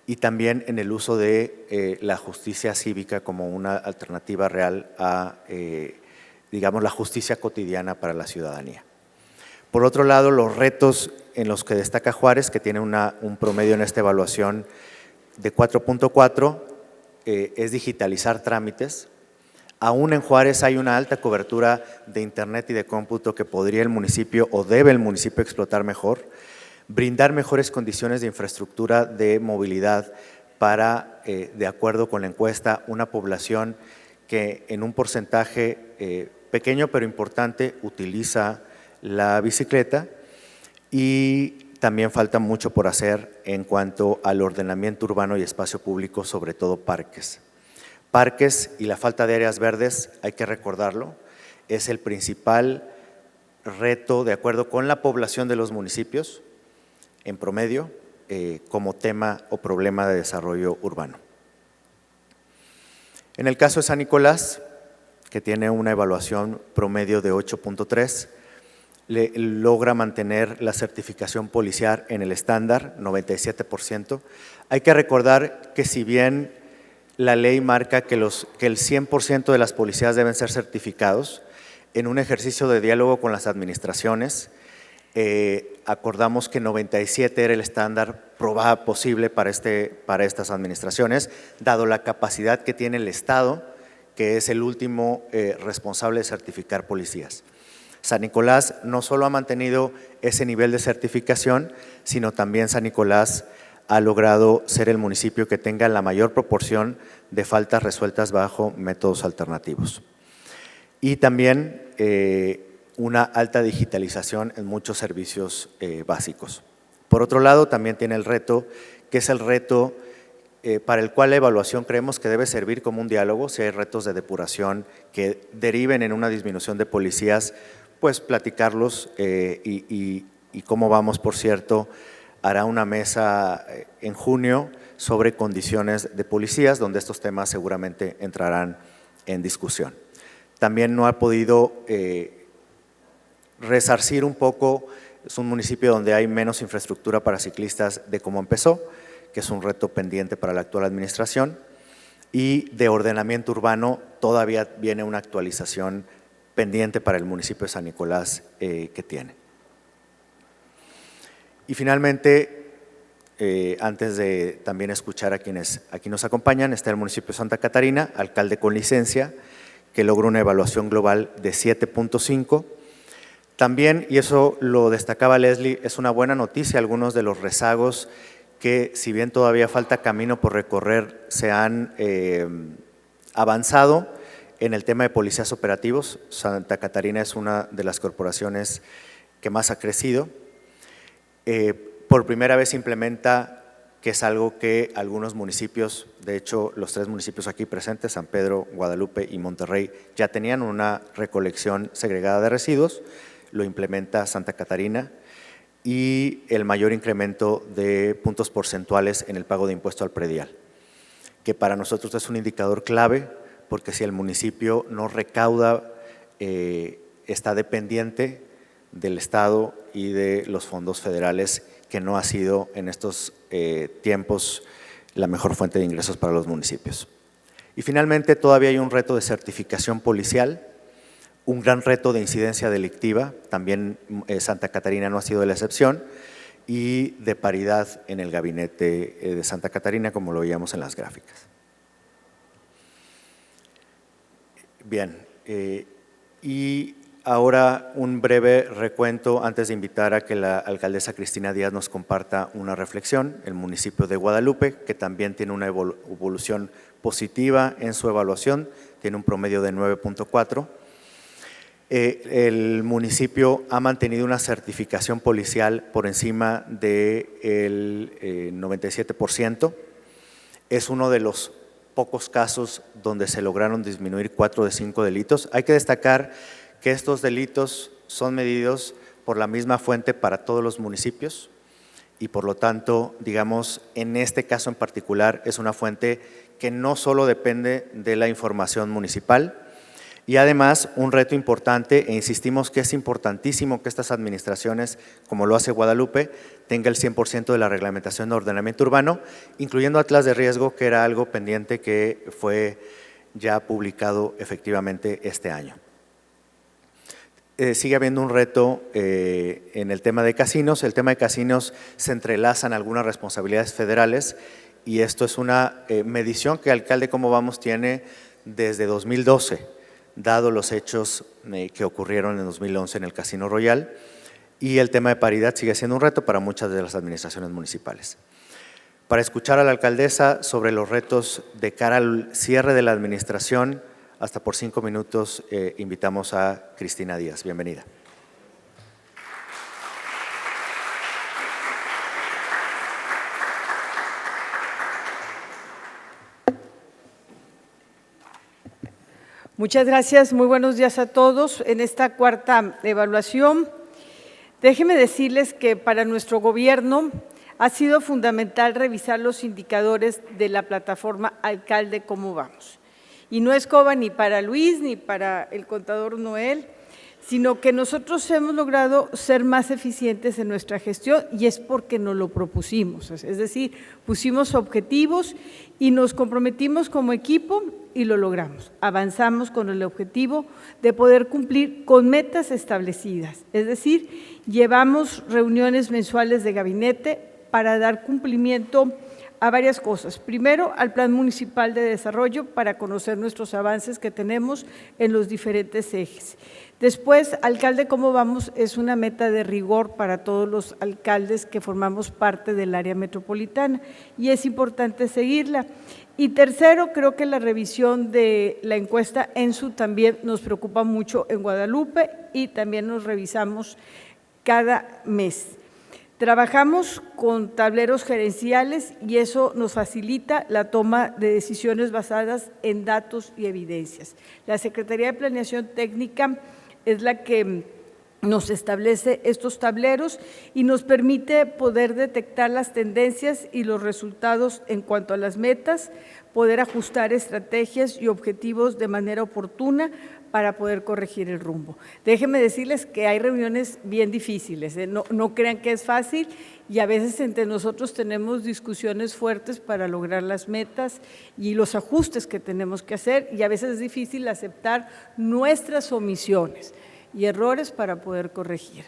y también en el uso de la justicia cívica como una alternativa real a, digamos, la justicia cotidiana para la ciudadanía. Por otro lado, los retos en los que destaca Juárez, que tiene un promedio en esta evaluación de 4.4, es digitalizar trámites. Aún en Juárez hay una alta cobertura de internet y de cómputo que podría el municipio o debe el municipio explotar mejor, brindar mejores condiciones de infraestructura de movilidad para, de acuerdo con la encuesta, una población que en un porcentaje pequeño pero importante utiliza la bicicleta y también falta mucho por hacer en cuanto al ordenamiento urbano y espacio público, sobre todo parques. Parques y la falta de áreas verdes, hay que recordarlo, es el principal reto de acuerdo con la población de los municipios en promedio como tema o problema de desarrollo urbano. En el caso de San Nicolás, que tiene una evaluación promedio de 8.3, logra mantener la certificación policial en el estándar, 97%. Hay que recordar que si bien la ley marca que el 100% de las policías deben ser certificados, en un ejercicio de diálogo con las administraciones, acordamos que 97 era el estándar posible para estas administraciones, dado la capacidad que tiene el Estado, que es el último responsable de certificar policías. San Nicolás no solo ha mantenido ese nivel de certificación, sino también San Nicolás ha logrado ser el municipio que tenga la mayor proporción de faltas resueltas bajo métodos alternativos. Y también una alta digitalización en muchos servicios básicos. Por otro lado, también tiene el reto, que es el reto para el cual la evaluación creemos que debe servir como un diálogo. Si hay retos de depuración que deriven en una disminución de policías, pues platicarlos y cómo vamos, por cierto, hará una mesa en junio sobre condiciones de policías, donde estos temas seguramente entrarán en discusión. También no ha podido resarcir un poco, es un municipio donde hay menos infraestructura para ciclistas de cómo empezó, que es un reto pendiente para la actual administración, y de ordenamiento urbano todavía viene una actualización pendiente para el municipio de San Nicolás que tiene. Y finalmente, antes de también escuchar a quienes aquí nos acompañan, está el municipio de Santa Catarina, alcalde con licencia, que logró una evaluación global de 7.5. También, y eso lo destacaba Leslie, es una buena noticia, algunos de los rezagos que, si bien todavía falta camino por recorrer, se han avanzado en el tema de policías operativos. Santa Catarina es una de las corporaciones que más ha crecido. Por primera vez implementa, que es algo que algunos municipios, de hecho los 3 municipios aquí presentes, San Pedro, Guadalupe y Monterrey, ya tenían una recolección segregada de residuos, lo implementa Santa Catarina, y el mayor incremento de puntos porcentuales en el pago de impuesto al predial, que para nosotros es un indicador clave, porque si el municipio no recauda, está dependiente del Estado y de los fondos federales, que no ha sido en estos tiempos la mejor fuente de ingresos para los municipios. Y finalmente, todavía hay un reto de certificación policial, un gran reto de incidencia delictiva, también Santa Catarina no ha sido la excepción, y de paridad en el gabinete de Santa Catarina, como lo veíamos en las gráficas. Bien, y ahora un breve recuento antes de invitar a que la alcaldesa Cristina Díaz nos comparta una reflexión. El municipio de Guadalupe, que también tiene una evolución positiva en su evaluación, tiene un promedio de 9.4. El municipio ha mantenido una certificación policial por encima del 97%. Es uno de los pocos casos donde se lograron disminuir 4 de 5 delitos. Hay que destacar que estos delitos son medidos por la misma fuente para todos los municipios y por lo tanto, digamos, en este caso en particular es una fuente que no solo depende de la información municipal. Y además, un reto importante, e insistimos que es importantísimo que estas administraciones, como lo hace Guadalupe, tenga el 100% de la reglamentación de ordenamiento urbano, incluyendo atlas de riesgo, que era algo pendiente que fue ya publicado efectivamente este año. Sigue habiendo un reto en el tema de casinos. El tema de casinos se entrelazan algunas responsabilidades federales y esto es una medición que Alcalde Cómo Vamos tiene desde 2012. Dado los hechos que ocurrieron en 2011 en el Casino Royal, y el tema de paridad sigue siendo un reto para muchas de las administraciones municipales. Para escuchar a la alcaldesa sobre los retos de cara al cierre de la administración, hasta por 5 minutos invitamos a Cristina Díaz. Bienvenida. Muchas gracias, muy buenos días a todos. En esta cuarta evaluación, déjenme decirles que para nuestro gobierno ha sido fundamental revisar los indicadores de la plataforma Alcalde Cómo Vamos. Y no es coba ni para Luis ni para el contador Noel, sino que nosotros hemos logrado ser más eficientes en nuestra gestión y es porque nos lo propusimos, es decir, pusimos objetivos y nos comprometimos como equipo y lo logramos. Avanzamos con el objetivo de poder cumplir con metas establecidas, es decir, llevamos reuniones mensuales de gabinete para dar cumplimiento a varias cosas. Primero, al Plan Municipal de Desarrollo para conocer nuestros avances que tenemos en los diferentes ejes. Después, Alcalde Cómo Vamos es una meta de rigor para todos los alcaldes que formamos parte del área metropolitana y es importante seguirla. Y tercero, creo que la revisión de la encuesta ENSU también nos preocupa mucho en Guadalupe y también nos revisamos cada mes. Trabajamos con tableros gerenciales y eso nos facilita la toma de decisiones basadas en datos y evidencias. La Secretaría de Planeación Técnica es la que nos establece estos tableros y nos permite poder detectar las tendencias y los resultados en cuanto a las metas, poder ajustar estrategias y objetivos de manera oportuna para poder corregir el rumbo. Déjenme decirles que hay reuniones bien difíciles, no crean que es fácil y a veces entre nosotros tenemos discusiones fuertes para lograr las metas y los ajustes que tenemos que hacer y a veces es difícil aceptar nuestras omisiones y errores para poder corregir.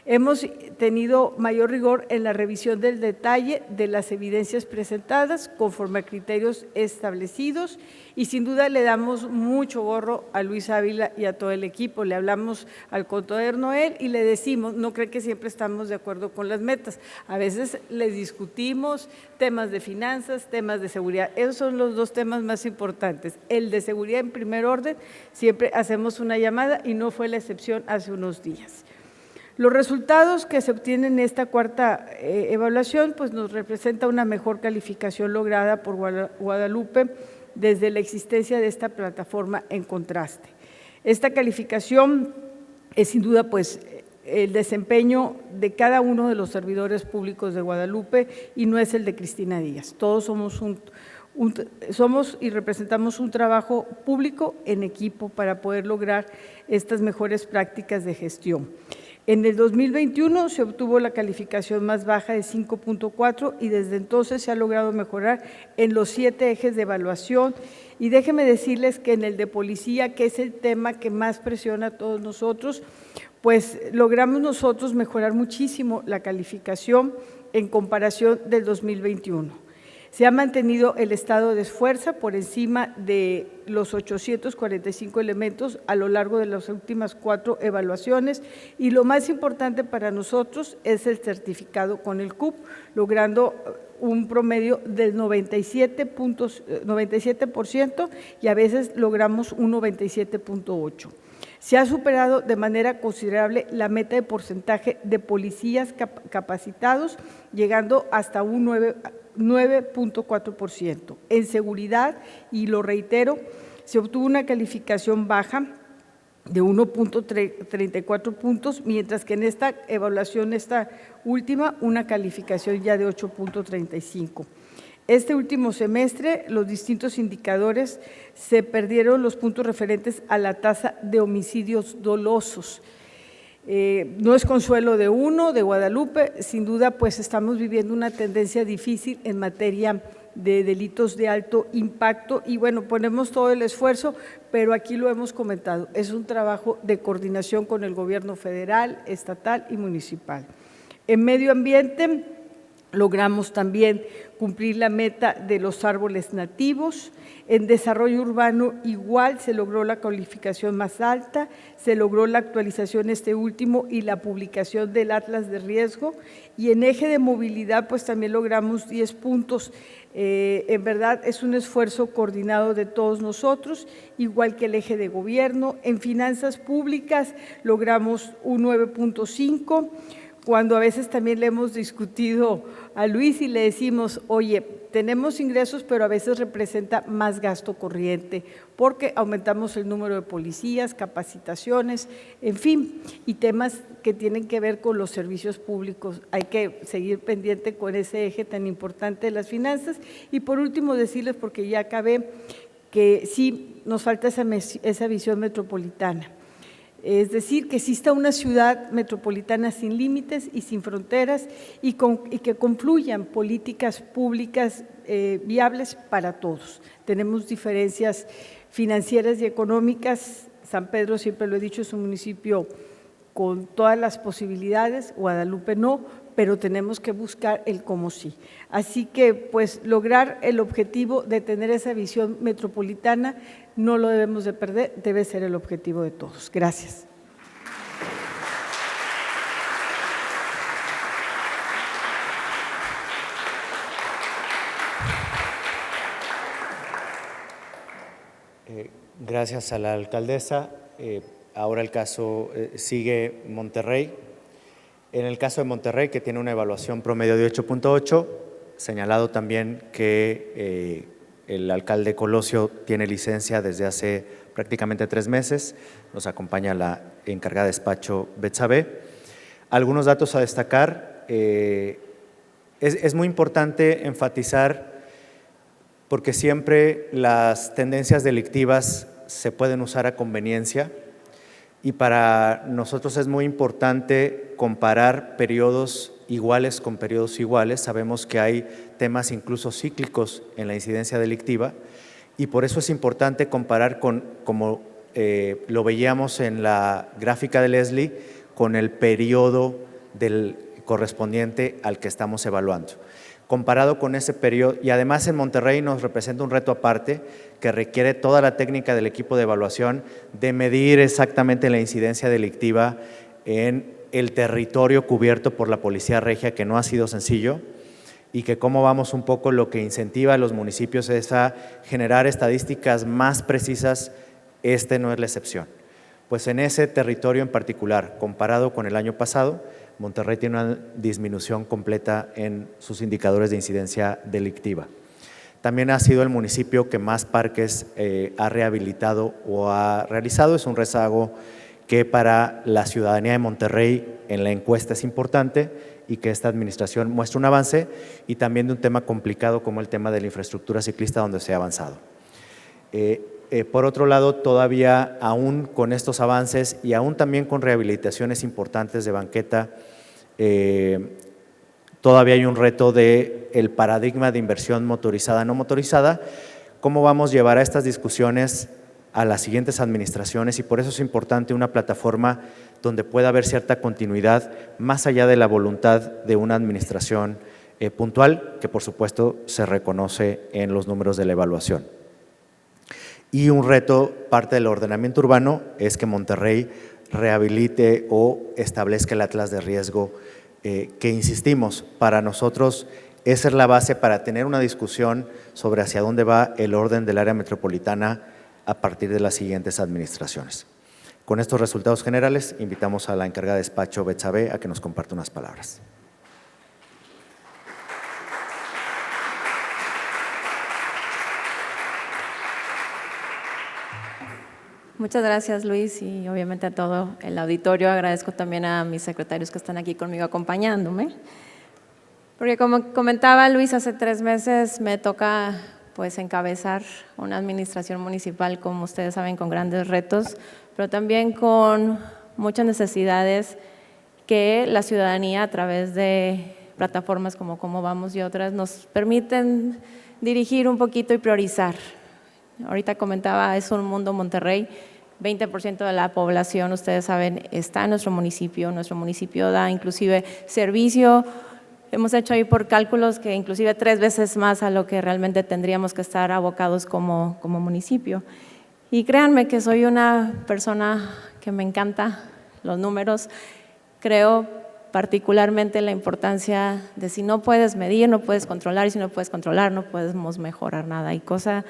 Hemos tenido mayor rigor en la revisión del detalle de las evidencias presentadas conforme a criterios establecidos y sin duda le damos mucho gorro a Luis Ávila y a todo el equipo. Le hablamos al contador Noel y le decimos, no cree que siempre estamos de acuerdo con las metas, a veces les discutimos temas de finanzas, temas de seguridad, esos son los dos temas más importantes. El de seguridad en primer orden, siempre hacemos una llamada y no fue la excepción hace unos días. Los resultados que se obtienen en esta cuarta evaluación pues nos representa una mejor calificación lograda por Guadalupe desde la existencia de esta plataforma en contraste. Esta calificación es sin duda pues el desempeño de cada uno de los servidores públicos de Guadalupe y no es el de Cristina Díaz. Todos somos y representamos un trabajo público en equipo para poder lograr estas mejores prácticas de gestión. En el 2021 se obtuvo la calificación más baja de 5.4 y desde entonces se ha logrado mejorar en los 7 ejes de evaluación. Y déjenme decirles que en el de policía, que es el tema que más presiona a todos nosotros, pues logramos nosotros mejorar muchísimo la calificación en comparación del 2021. Se ha mantenido el estado de esfuerzo por encima de los 845 elementos a lo largo de las últimas 4 evaluaciones y lo más importante para nosotros es el certificado con el CUP, logrando un promedio del 97% y a veces logramos un 97.8%. Se ha superado de manera considerable la meta de porcentaje de policías capacitados, llegando hasta un 9.4%. En seguridad, y lo reitero, se obtuvo una calificación baja de 1.34 puntos, mientras que en esta evaluación, esta última, una calificación ya de 8.35. Este último semestre, los distintos indicadores se perdieron los puntos referentes a la tasa de homicidios dolosos. No es consuelo de Guadalupe, sin duda pues estamos viviendo una tendencia difícil en materia de delitos de alto impacto y bueno, ponemos todo el esfuerzo, pero aquí lo hemos comentado, es un trabajo de coordinación con el gobierno federal, estatal y municipal. En medio ambiente logramos también cumplir la meta de los árboles nativos. En desarrollo urbano igual se logró la calificación más alta, se logró la actualización último y la publicación del Atlas de Riesgo y en eje de movilidad pues también logramos 10 puntos. En verdad es un esfuerzo coordinado de todos nosotros, igual que el eje de gobierno. En finanzas públicas logramos un 9.5, cuando a veces también le hemos discutido a Luis y le decimos, oye, tenemos ingresos, pero a veces representa más gasto corriente, porque aumentamos el número de policías, capacitaciones, en fin, y temas que tienen que ver con los servicios públicos. Hay que seguir pendiente con ese eje tan importante de las finanzas. Y por último decirles, porque ya acabé, que sí nos falta esa visión metropolitana. Es decir, que exista una ciudad metropolitana sin límites y sin fronteras y que confluyan políticas públicas viables para todos. Tenemos diferencias financieras y económicas. San Pedro, siempre lo he dicho, es un municipio con todas las posibilidades, Guadalupe no, pero tenemos que buscar el cómo sí. Así que, pues, lograr el objetivo de tener esa visión metropolitana no lo debemos de perder, debe ser el objetivo de todos. Gracias. Gracias a la alcaldesa. Ahora el caso sigue Monterrey. En el caso de Monterrey, que tiene una evaluación promedio de 8.8, señalado también que el alcalde Colosio tiene licencia desde hace prácticamente 3 meses. Nos acompaña la encargada de despacho Betsabe. Algunos datos a destacar. Es muy importante enfatizar, porque siempre las tendencias delictivas se pueden usar a conveniencia, y para nosotros es muy importante comparar periodos iguales con periodos iguales. Sabemos que hay temas incluso cíclicos en la incidencia delictiva, y por eso es importante comparar como lo veíamos en la gráfica de Leslie, con el periodo correspondiente al que estamos evaluando. Comparado con ese periodo, y además en Monterrey nos representa un reto aparte que requiere toda la técnica del equipo de evaluación de medir exactamente la incidencia delictiva en el territorio cubierto por la Policía Regia, que no ha sido sencillo, y que cómo vamos un poco, lo que incentiva a los municipios es a generar estadísticas más precisas. Este no es la excepción. Pues en ese territorio en particular, comparado con el año pasado, Monterrey tiene una disminución completa en sus indicadores de incidencia delictiva. También ha sido el municipio que más parques ha rehabilitado o ha realizado. Es un rezago que para la ciudadanía de Monterrey en la encuesta es importante, y que esta administración muestra un avance, y también de un tema complicado como el tema de la infraestructura ciclista, donde se ha avanzado. Por otro lado, todavía aún con estos avances y aún también con rehabilitaciones importantes de banqueta, todavía hay un reto del paradigma de inversión motorizada, no motorizada. ¿Cómo vamos a llevar a estas discusiones a las siguientes administraciones? Y por eso es importante una plataforma donde pueda haber cierta continuidad, más allá de la voluntad de una administración puntual, que por supuesto se reconoce en los números de la evaluación. Y un reto, parte del ordenamiento urbano, es que Monterrey rehabilite o establezca el atlas de riesgo, que insistimos, para nosotros esa es la base para tener una discusión sobre hacia dónde va el orden del área metropolitana a partir de las siguientes administraciones. Con estos resultados generales, invitamos a la encargada de despacho Betsabe a que nos comparta unas palabras. Muchas gracias, Luis, y obviamente a todo el auditorio. Agradezco también a mis secretarios que están aquí conmigo acompañándome. Porque como comentaba Luis, hace 3 meses me toca pues encabezar una administración municipal, como ustedes saben, con grandes retos, pero también con muchas necesidades que la ciudadanía, a través de plataformas como Cómo Vamos y otras, nos permiten dirigir un poquito y priorizar. Ahorita comentaba, es un mundo Monterrey, 20% de la población, ustedes saben, está en nuestro municipio da inclusive servicio. Hemos hecho ahí por cálculos que inclusive 3 veces más a lo que realmente tendríamos que estar abocados como municipio. Y créanme que soy una persona que me encanta los números. Creo particularmente la importancia de si no puedes medir, no puedes controlar, y si no puedes controlar, no podemos mejorar nada. Y cosa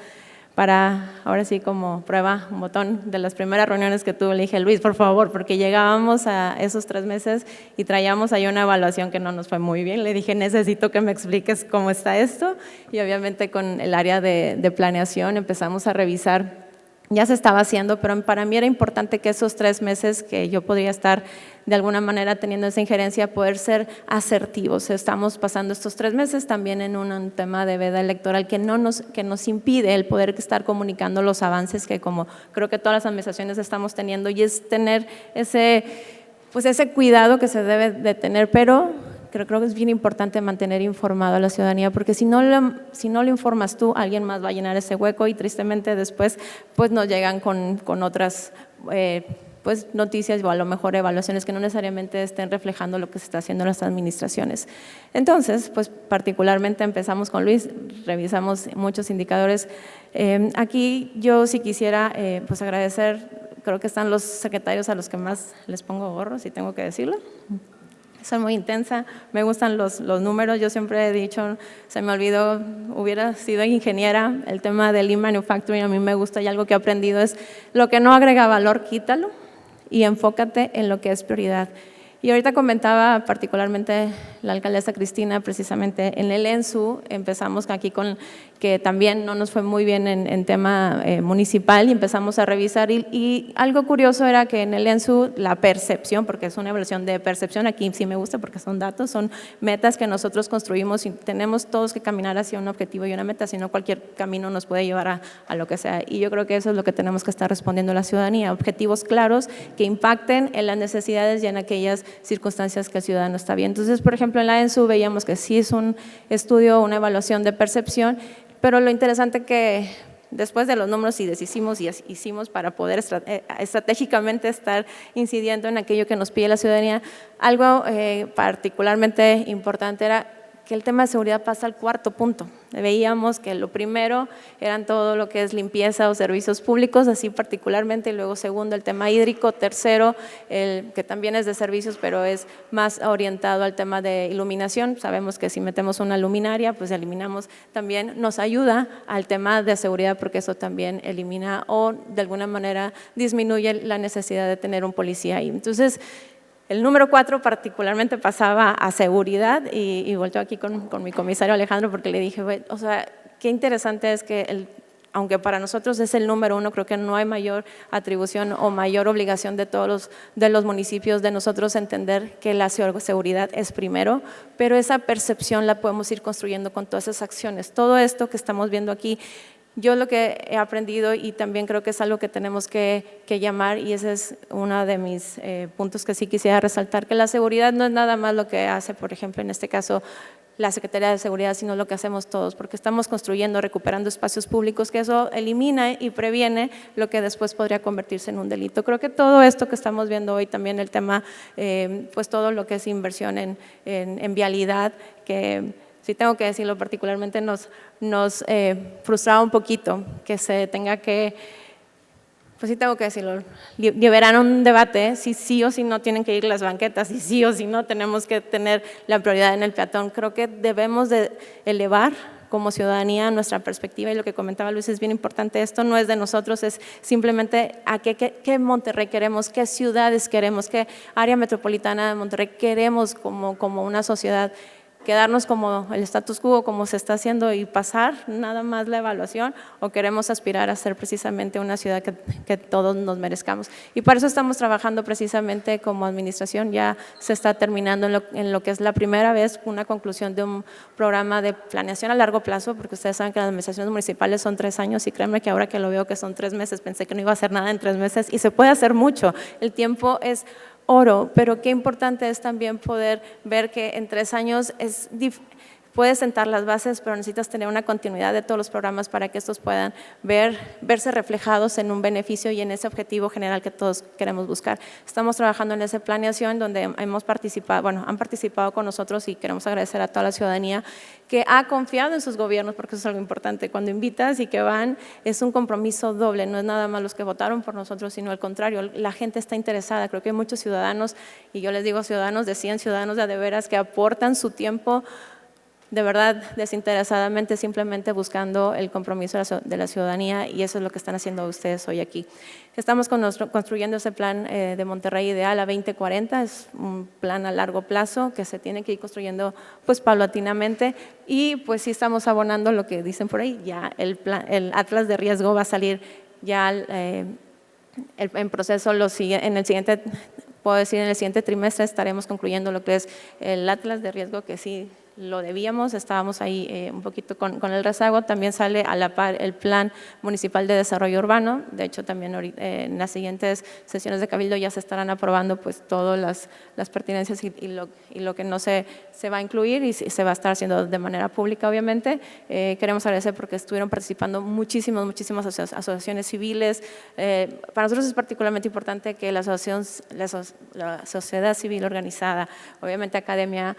para, ahora sí como prueba, un botón de las primeras reuniones que tuve, le dije, Luis, por favor, porque llegábamos a esos 3 meses y traíamos ahí una evaluación que no nos fue muy bien. Le dije, necesito que me expliques cómo está esto, y obviamente con el área de planeación empezamos a revisar. Ya se estaba haciendo, pero para mí era importante que esos 3 meses que yo podría estar de alguna manera teniendo esa injerencia, poder ser asertivos. Estamos pasando estos 3 meses también en un tema de veda electoral que nos impide el poder estar comunicando los avances que como creo que todas las administraciones estamos teniendo, y es tener ese cuidado que se debe de tener, pero creo que es bien importante mantener informado a la ciudadanía, porque si no lo informas tú, alguien más va a llenar ese hueco, y tristemente después pues nos llegan con otras pues noticias o a lo mejor evaluaciones que no necesariamente estén reflejando lo que se está haciendo en las administraciones. Entonces, pues particularmente empezamos con Luis, revisamos muchos indicadores. Aquí yo sí quisiera pues agradecer, creo que están los secretarios a los que más les pongo gorro, si tengo que decirlo. Soy muy intensa, me gustan los números. Yo siempre he dicho, se me olvidó, hubiera sido ingeniera, el tema del Lean Manufacturing a mí me gusta, y algo que he aprendido es lo que no agrega valor, quítalo y enfócate en lo que es prioridad. Y ahorita comentaba particularmente la alcaldesa Cristina, precisamente en el ENSU, empezamos aquí con que también no nos fue muy bien en tema municipal y empezamos a revisar y algo curioso era que en el ENSU la percepción, porque es una evaluación de percepción, aquí sí me gusta porque son datos, son metas que nosotros construimos y tenemos todos que caminar hacia un objetivo y una meta, si no cualquier camino nos puede llevar a lo que sea. Y yo creo que eso es lo que tenemos que estar respondiendo a la ciudadanía, objetivos claros que impacten en las necesidades y en aquellas circunstancias que el ciudadano está bien. Entonces, por ejemplo, en la ENSU veíamos que sí es un estudio, una evaluación de percepción, pero lo interesante que después de los números y deshicimos y hicimos para poder estratégicamente estar incidiendo en aquello que nos pide la ciudadanía, algo particularmente importante era que el tema de seguridad pasa al cuarto punto. Veíamos que lo primero eran todo lo que es limpieza o servicios públicos, así particularmente, y luego segundo el tema hídrico, tercero el que también es de servicios pero es más orientado al tema de iluminación. Sabemos que si metemos una luminaria pues eliminamos, también nos ayuda al tema de seguridad porque eso también elimina o de alguna manera disminuye la necesidad de tener un policía ahí. Entonces, el número 4 particularmente pasaba a seguridad y volteó aquí con mi comisario Alejandro porque le dije, o sea, qué interesante es que aunque para nosotros es el número 1, creo que no hay mayor atribución o mayor obligación de todos los municipios de nosotros entender que la seguridad es primero, pero esa percepción la podemos ir construyendo con todas esas acciones. Todo esto que estamos viendo aquí, yo lo que he aprendido y también creo que es algo que tenemos que llamar y ese es uno de mis puntos que sí quisiera resaltar, que la seguridad no es nada más lo que hace, por ejemplo, en este caso, la Secretaría de Seguridad, sino lo que hacemos todos, porque estamos construyendo, recuperando espacios públicos, que eso elimina y previene lo que después podría convertirse en un delito. Creo que todo esto que estamos viendo hoy, también el tema, pues todo lo que es inversión en vialidad, que sí tengo que decirlo particularmente, nos frustraba un poquito que se tenga que, pues sí tengo que decirlo, liberar un debate, si sí o si no tienen que ir las banquetas, si sí o si no tenemos que tener la prioridad en el peatón. Creo que debemos de elevar como ciudadanía nuestra perspectiva y lo que comentaba Luis es bien importante, esto no es de nosotros, es simplemente a qué Monterrey queremos, qué ciudades queremos, qué área metropolitana de Monterrey queremos como una sociedad. Quedarnos como el status quo, como se está haciendo y pasar nada más la evaluación o queremos aspirar a ser precisamente una ciudad que todos nos merezcamos. Y para eso estamos trabajando precisamente como administración, ya se está terminando en lo que es la primera vez una conclusión de un programa de planeación a largo plazo, porque ustedes saben que las administraciones municipales son 3 años y créanme que ahora que lo veo que son 3 meses, pensé que no iba a hacer nada en 3 meses y se puede hacer mucho, el tiempo es oro, pero qué importante es también poder ver que en 3 años puedes sentar las bases, pero necesitas tener una continuidad de todos los programas para que estos puedan verse reflejados en un beneficio y en ese objetivo general que todos queremos buscar. Estamos trabajando en esa planeación donde hemos participado, han participado con nosotros y queremos agradecer a toda la ciudadanía que ha confiado en sus gobiernos, porque eso es algo importante. Cuando invitas y que van, es un compromiso doble, no es nada más los que votaron por nosotros, sino al contrario, la gente está interesada. Creo que hay muchos ciudadanos, y yo les digo ciudadanos de 100, ciudadanos de veras que aportan su tiempo de verdad desinteresadamente, simplemente buscando el compromiso de la ciudadanía y eso es lo que están haciendo ustedes hoy aquí. Estamos construyendo ese plan de Monterrey Ideal a 2040, es un plan a largo plazo que se tiene que ir construyendo pues paulatinamente y pues sí estamos abonando lo que dicen por ahí, ya el Atlas de Riesgo va a salir ya en proceso en el siguiente, puedo decir en el siguiente trimestre estaremos concluyendo lo que es el Atlas de Riesgo que sí lo debíamos, estábamos ahí un poquito con el rezago, también sale a la par el Plan Municipal de Desarrollo Urbano, de hecho también en las siguientes sesiones de Cabildo ya se estarán aprobando pues todas las pertinencias y lo que no se va a incluir y se va a estar haciendo de manera pública obviamente. Queremos agradecer porque estuvieron participando muchísimas asociaciones civiles, para nosotros es particularmente importante que la sociedad civil organizada, obviamente academia,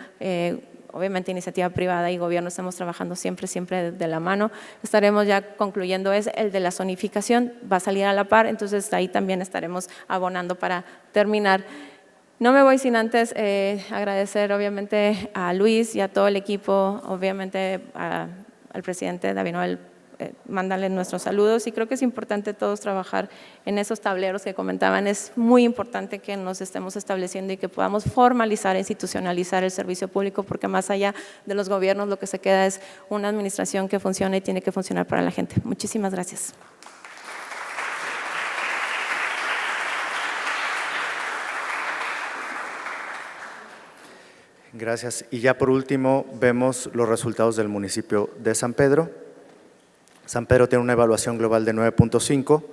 obviamente iniciativa privada y gobierno estamos trabajando siempre de la mano. Estaremos ya concluyendo el de la zonificación, va a salir a la par, entonces ahí también estaremos abonando para terminar. No me voy sin antes agradecer obviamente a Luis y a todo el equipo, obviamente al presidente David Noel mándale nuestros saludos y creo que es importante todos trabajar en esos tableros que comentaban. Es muy importante que nos estemos estableciendo y que podamos formalizar e institucionalizar el servicio público, porque más allá de los gobiernos lo que se queda es una administración que funciona y tiene que funcionar para la gente. Muchísimas gracias. Gracias. Y ya por último vemos los resultados del municipio de San Pedro. San Pedro tiene una evaluación global de 9.5.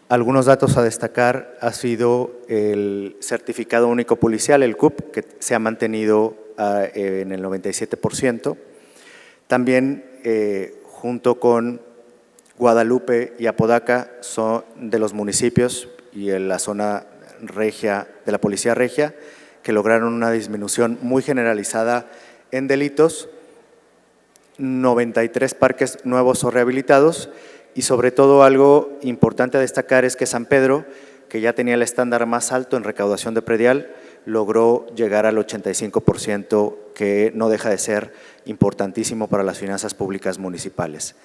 Algunos datos a destacar ha sido el certificado único policial, el CUP, que se ha mantenido en el 97%. También junto con Guadalupe y Apodaca son de los municipios y en la zona regia de la Policía Regia que lograron una disminución muy generalizada en delitos, 93 parques nuevos o rehabilitados y sobre todo algo importante a destacar es que San Pedro, que ya tenía el estándar más alto en recaudación de predial, logró llegar al 85%, que no deja de ser importantísimo para las finanzas públicas municipales.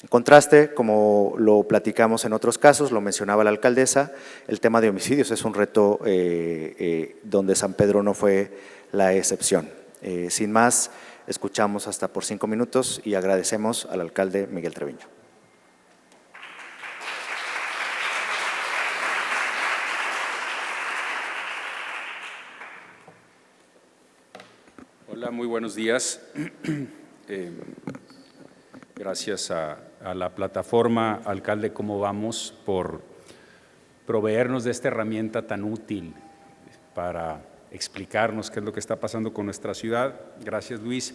En contraste, como lo platicamos en otros casos, lo mencionaba la alcaldesa, el tema de homicidios es un reto donde San Pedro no fue la excepción. Sin más, escuchamos hasta por 5 minutos y agradecemos al alcalde Miguel Treviño. Hola, muy buenos días. Gracias a la plataforma Alcalde ¿Cómo vamos? Por proveernos de esta herramienta tan útil para explicarnos qué es lo que está pasando con nuestra ciudad. Gracias, Luis.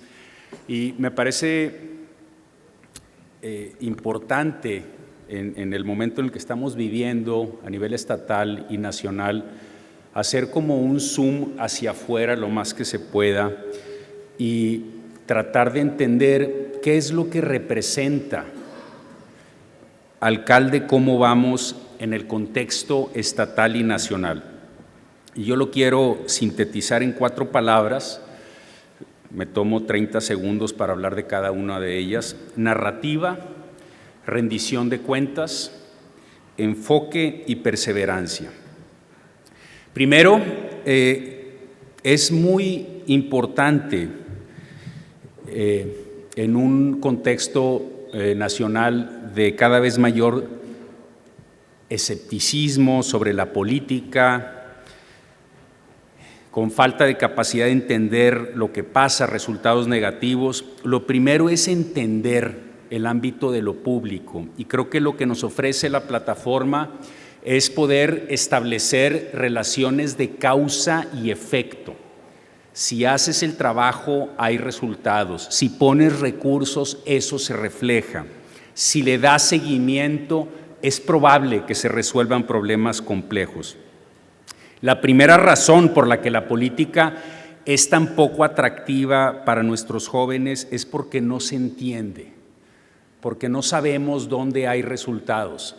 Y me parece importante en el momento en el que estamos viviendo a nivel estatal y nacional hacer como un zoom hacia afuera lo más que se pueda y tratar de entender qué es lo que representa Alcalde ¿Cómo vamos? En el contexto estatal y nacional. Y yo lo quiero sintetizar en 4 palabras, me tomo 30 segundos para hablar de cada una de ellas: narrativa, rendición de cuentas, enfoque y perseverancia. Primero, es muy importante en un contexto nacional de cada vez mayor escepticismo sobre la política, con falta de capacidad de entender lo que pasa, resultados negativos. Lo primero es entender el ámbito de lo público, y creo que lo que nos ofrece la plataforma es poder establecer relaciones de causa y efecto. Si haces el trabajo, hay resultados. Si pones recursos, eso se refleja. Si le das seguimiento, es probable que se resuelvan problemas complejos. La primera razón por la que la política es tan poco atractiva para nuestros jóvenes es porque no se entiende, porque no sabemos dónde hay resultados,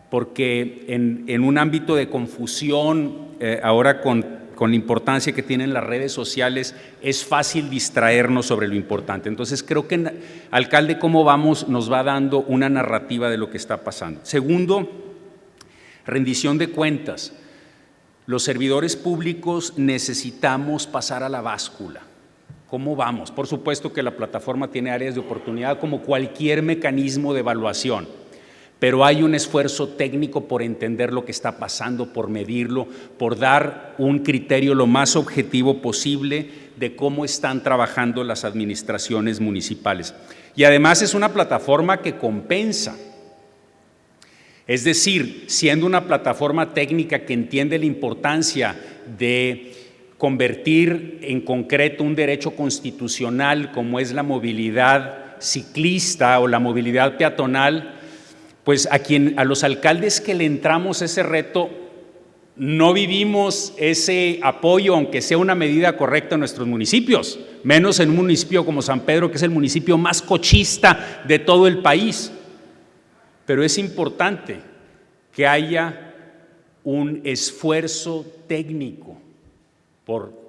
porque en un ámbito de confusión, ahora con la importancia que tienen las redes sociales, es fácil distraernos sobre lo importante. Entonces creo que Alcalde ¿Cómo vamos? Nos va dando una narrativa de lo que está pasando. Segundo, rendición de cuentas. Los servidores públicos necesitamos pasar a la báscula. ¿Cómo vamos? Por supuesto que la plataforma tiene áreas de oportunidad como cualquier mecanismo de evaluación, pero hay un esfuerzo técnico por entender lo que está pasando, por medirlo, por dar un criterio lo más objetivo posible de cómo están trabajando las administraciones municipales. Y además es una plataforma que compensa. Es decir, siendo una plataforma técnica que entiende la importancia de convertir en concreto un derecho constitucional como es la movilidad ciclista o la movilidad peatonal, pues a los alcaldes que le entramos ese reto no vivimos ese apoyo, aunque sea una medida correcta en nuestros municipios, menos en un municipio como San Pedro, que es el municipio más cochista de todo el país. Pero es importante que haya un esfuerzo técnico por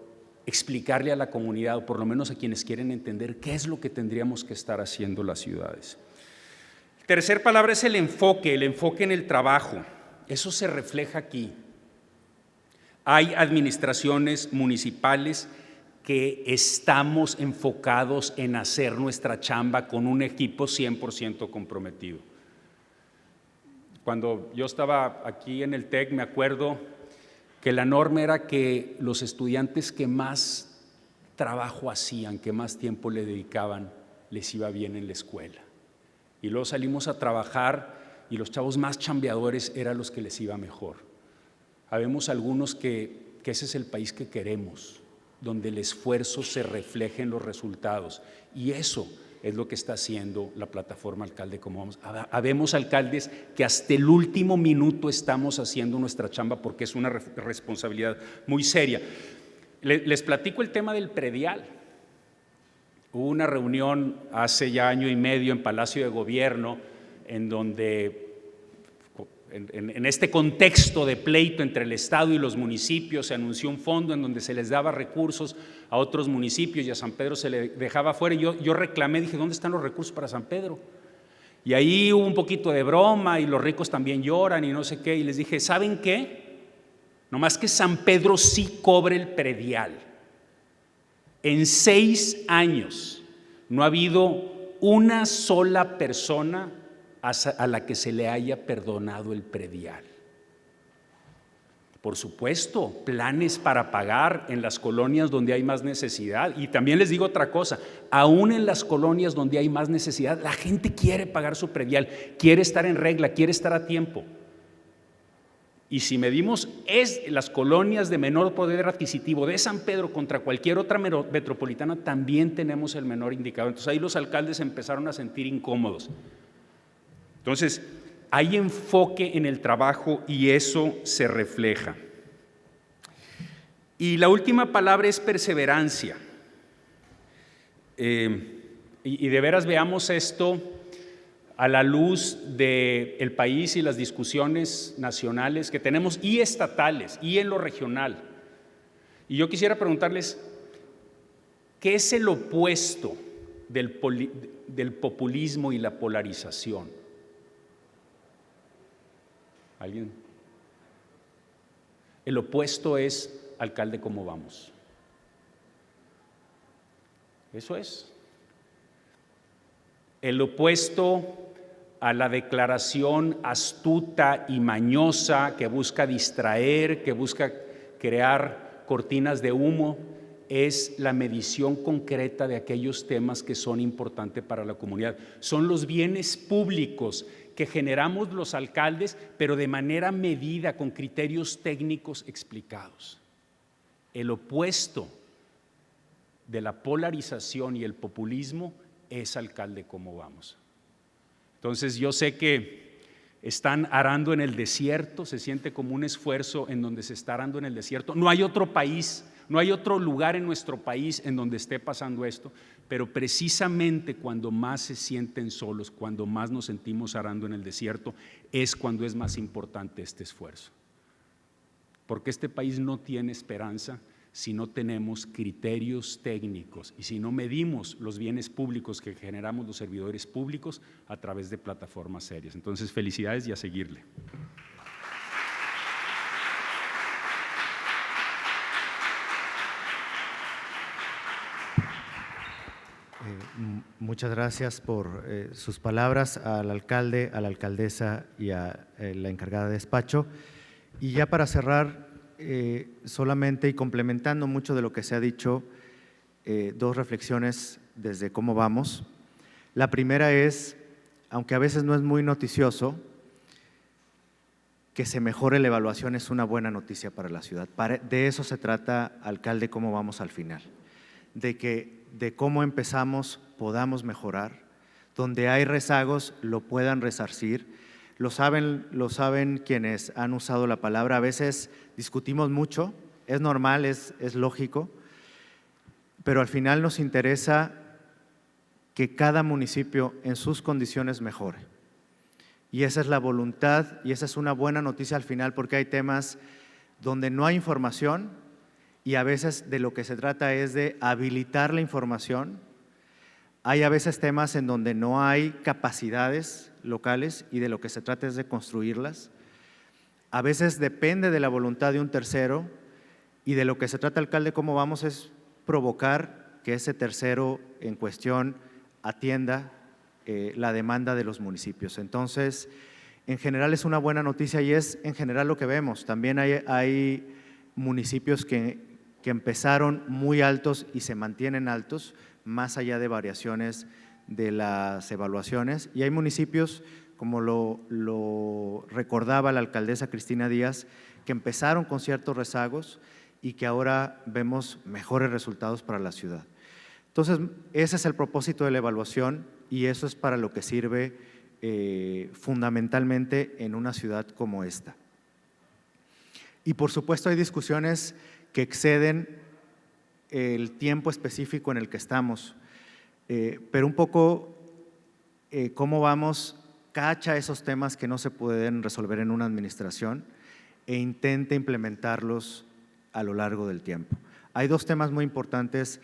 explicarle a la comunidad, o por lo menos a quienes quieren entender, qué es lo que tendríamos que estar haciendo las ciudades. Tercer palabra es el enfoque en el trabajo. Eso se refleja aquí. Hay administraciones municipales que estamos enfocados en hacer nuestra chamba con un equipo 100% comprometido. Cuando yo estaba aquí en el TEC, me acuerdo que la norma era que los estudiantes que más trabajo hacían, que más tiempo le dedicaban, les iba bien en la escuela. Y luego salimos a trabajar y los chavos más chambeadores eran los que les iba mejor. Habemos algunos que ese es el país que queremos, donde el esfuerzo se refleje en los resultados. Y eso es lo que está haciendo la plataforma Alcalde Como Vamos. Habemos alcaldes que hasta el último minuto estamos haciendo nuestra chamba porque es una responsabilidad muy seria. Les platico el tema del predial. Hubo una reunión hace ya año y medio en Palacio de Gobierno en donde en este contexto de pleito entre el Estado y los municipios se anunció un fondo en donde se les daba recursos a otros municipios y a San Pedro se le dejaba fuera. Y yo reclamé, dije, ¿dónde están los recursos para San Pedro? Y ahí hubo un poquito de broma y los ricos también lloran y no sé qué. Y les dije, ¿saben qué? Nomás que San Pedro sí cobre el predial. En 6 años no ha habido una sola persona a la que se le haya perdonado el predial. Por supuesto, planes para pagar en las colonias donde hay más necesidad. Y también les digo otra cosa, aún en las colonias donde hay más necesidad, la gente quiere pagar su predial, quiere estar en regla, quiere estar a tiempo. Y si medimos las colonias de menor poder adquisitivo de San Pedro contra cualquier otra metropolitana, también tenemos el menor indicador. Entonces ahí los alcaldes empezaron a sentir incómodos. Entonces, hay enfoque en el trabajo y eso se refleja. Y la última palabra es perseverancia. Y de veras veamos esto a la luz del país y las discusiones nacionales que tenemos y estatales y en lo regional. Y yo quisiera preguntarles, ¿qué es el opuesto del populismo y la polarización? ¿Alguien? El opuesto es Alcalde Como Vamos. Eso es. El opuesto a la declaración astuta y mañosa que busca distraer, que busca crear cortinas de humo, es la medición concreta de aquellos temas que son importantes para la comunidad. Son los bienes públicos que generamos los alcaldes, pero de manera medida, con criterios técnicos explicados. El opuesto de la polarización y el populismo es Alcalde Como Vamos. Entonces yo sé que están arando en el desierto, se siente como un esfuerzo en donde se está arando en el desierto. No hay otro país, no hay otro lugar en nuestro país en donde esté pasando esto, pero precisamente cuando más se sienten solos, cuando más nos sentimos arando en el desierto, es cuando es más importante este esfuerzo. Porque este país no tiene esperanza si no tenemos criterios técnicos y si no medimos los bienes públicos que generamos los servidores públicos a través de plataformas serias. Entonces, felicidades y a seguirle. Muchas gracias por sus palabras al alcalde, a la alcaldesa y a la encargada de despacho. Y ya para cerrar, solamente y complementando mucho de lo que se ha dicho, 2 reflexiones desde Cómo Vamos. La primera es, aunque a veces no es muy noticioso, que se mejore la evaluación es una buena noticia para la ciudad. De eso se trata, alcalde, Cómo Vamos al final. De cómo empezamos podamos mejorar, donde hay rezagos lo puedan resarcir. Lo saben quienes han usado la palabra, a veces discutimos mucho, es normal, es lógico, pero al final nos interesa que cada municipio en sus condiciones mejore. Y esa es la voluntad y esa es una buena noticia al final, porque hay temas donde no hay información y a veces de lo que se trata es de habilitar la información Hay a veces temas en donde no hay capacidades locales y de lo que se trata es de construirlas. A veces depende de la voluntad de un tercero y de lo que se trata, alcalde, cómo vamos es provocar que ese tercero en cuestión atienda la demanda de los municipios. Entonces, en general es una buena noticia y es en general lo que vemos. También hay municipios que empezaron muy altos y se mantienen altos, más allá de variaciones de las evaluaciones. Y hay municipios, como lo recordaba la alcaldesa Cristina Díaz, que empezaron con ciertos rezagos y que ahora vemos mejores resultados para la ciudad. Entonces, ese es el propósito de la evaluación y eso es para lo que sirve fundamentalmente en una ciudad como esta. Y por supuesto hay discusiones que exceden el tiempo específico en el que estamos, pero un poco cómo vamos, cacha esos temas que no se pueden resolver en una administración e intenta implementarlos a lo largo del tiempo. Hay dos temas muy importantes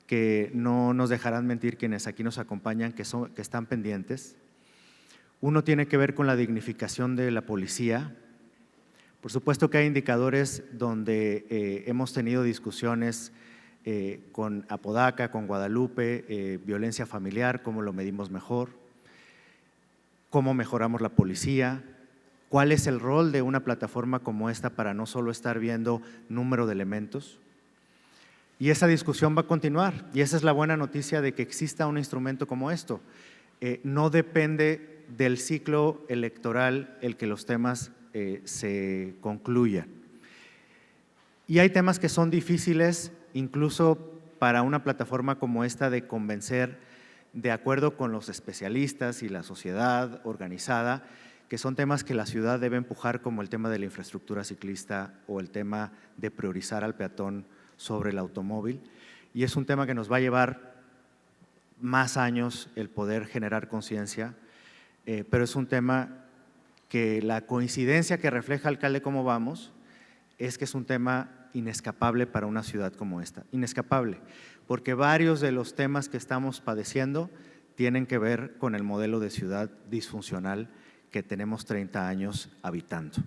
que no nos dejarán mentir quienes aquí nos acompañan, que están pendientes. Uno tiene que ver con la dignificación de la policía. Por supuesto que hay indicadores donde hemos tenido discusiones con Apodaca, con Guadalupe, violencia familiar, cómo lo medimos mejor, cómo mejoramos la policía, cuál es el rol de una plataforma como esta para no solo estar viendo número de elementos. Y esa discusión va a continuar y esa es la buena noticia de que exista un instrumento como esto. No depende del ciclo electoral el que los temas se concluyan. Y hay temas que son difíciles incluso para una plataforma como esta de convencer de acuerdo con los especialistas y la sociedad organizada, que son temas que la ciudad debe empujar, como el tema de la infraestructura ciclista o el tema de priorizar al peatón sobre el automóvil. Y es un tema que nos va a llevar más años el poder generar conciencia, pero es un tema que la coincidencia que refleja, alcalde, cómo vamos, es que es un tema inescapable para una ciudad como esta. Inescapable, porque varios de los temas que estamos padeciendo tienen que ver con el modelo de ciudad disfuncional que tenemos 30 años habitando.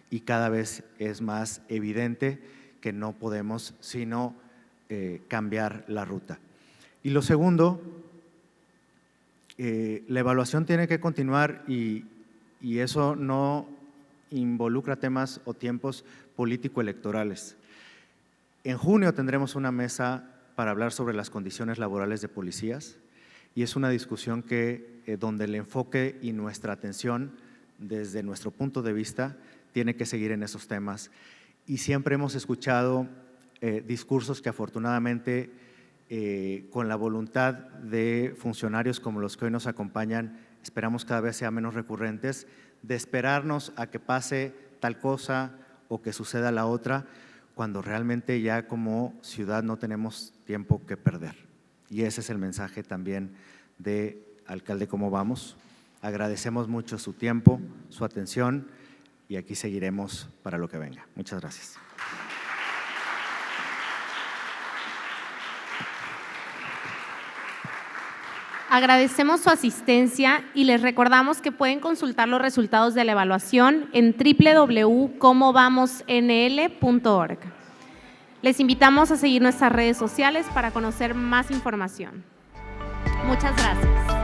Y cada vez es más evidente que no podemos sino cambiar la ruta. Y lo segundo, la evaluación tiene que continuar y eso no involucra temas o tiempos político-electorales. En junio tendremos una mesa para hablar sobre las condiciones laborales de policías y es una discusión donde el enfoque y nuestra atención desde nuestro punto de vista tiene que seguir en esos temas. Y siempre hemos escuchado discursos que afortunadamente con la voluntad de funcionarios como los que hoy nos acompañan, esperamos cada vez sean menos recurrentes, de esperarnos a que pase tal cosa o que suceda la otra, cuando realmente ya como ciudad no tenemos tiempo que perder. Y ese es el mensaje también de alcalde, ¿cómo vamos? Agradecemos mucho su tiempo, su atención y aquí seguiremos para lo que venga. Muchas gracias. Agradecemos su asistencia y les recordamos que pueden consultar los resultados de la evaluación en www.comovamosnl.org. Les invitamos a seguir nuestras redes sociales para conocer más información. Muchas gracias.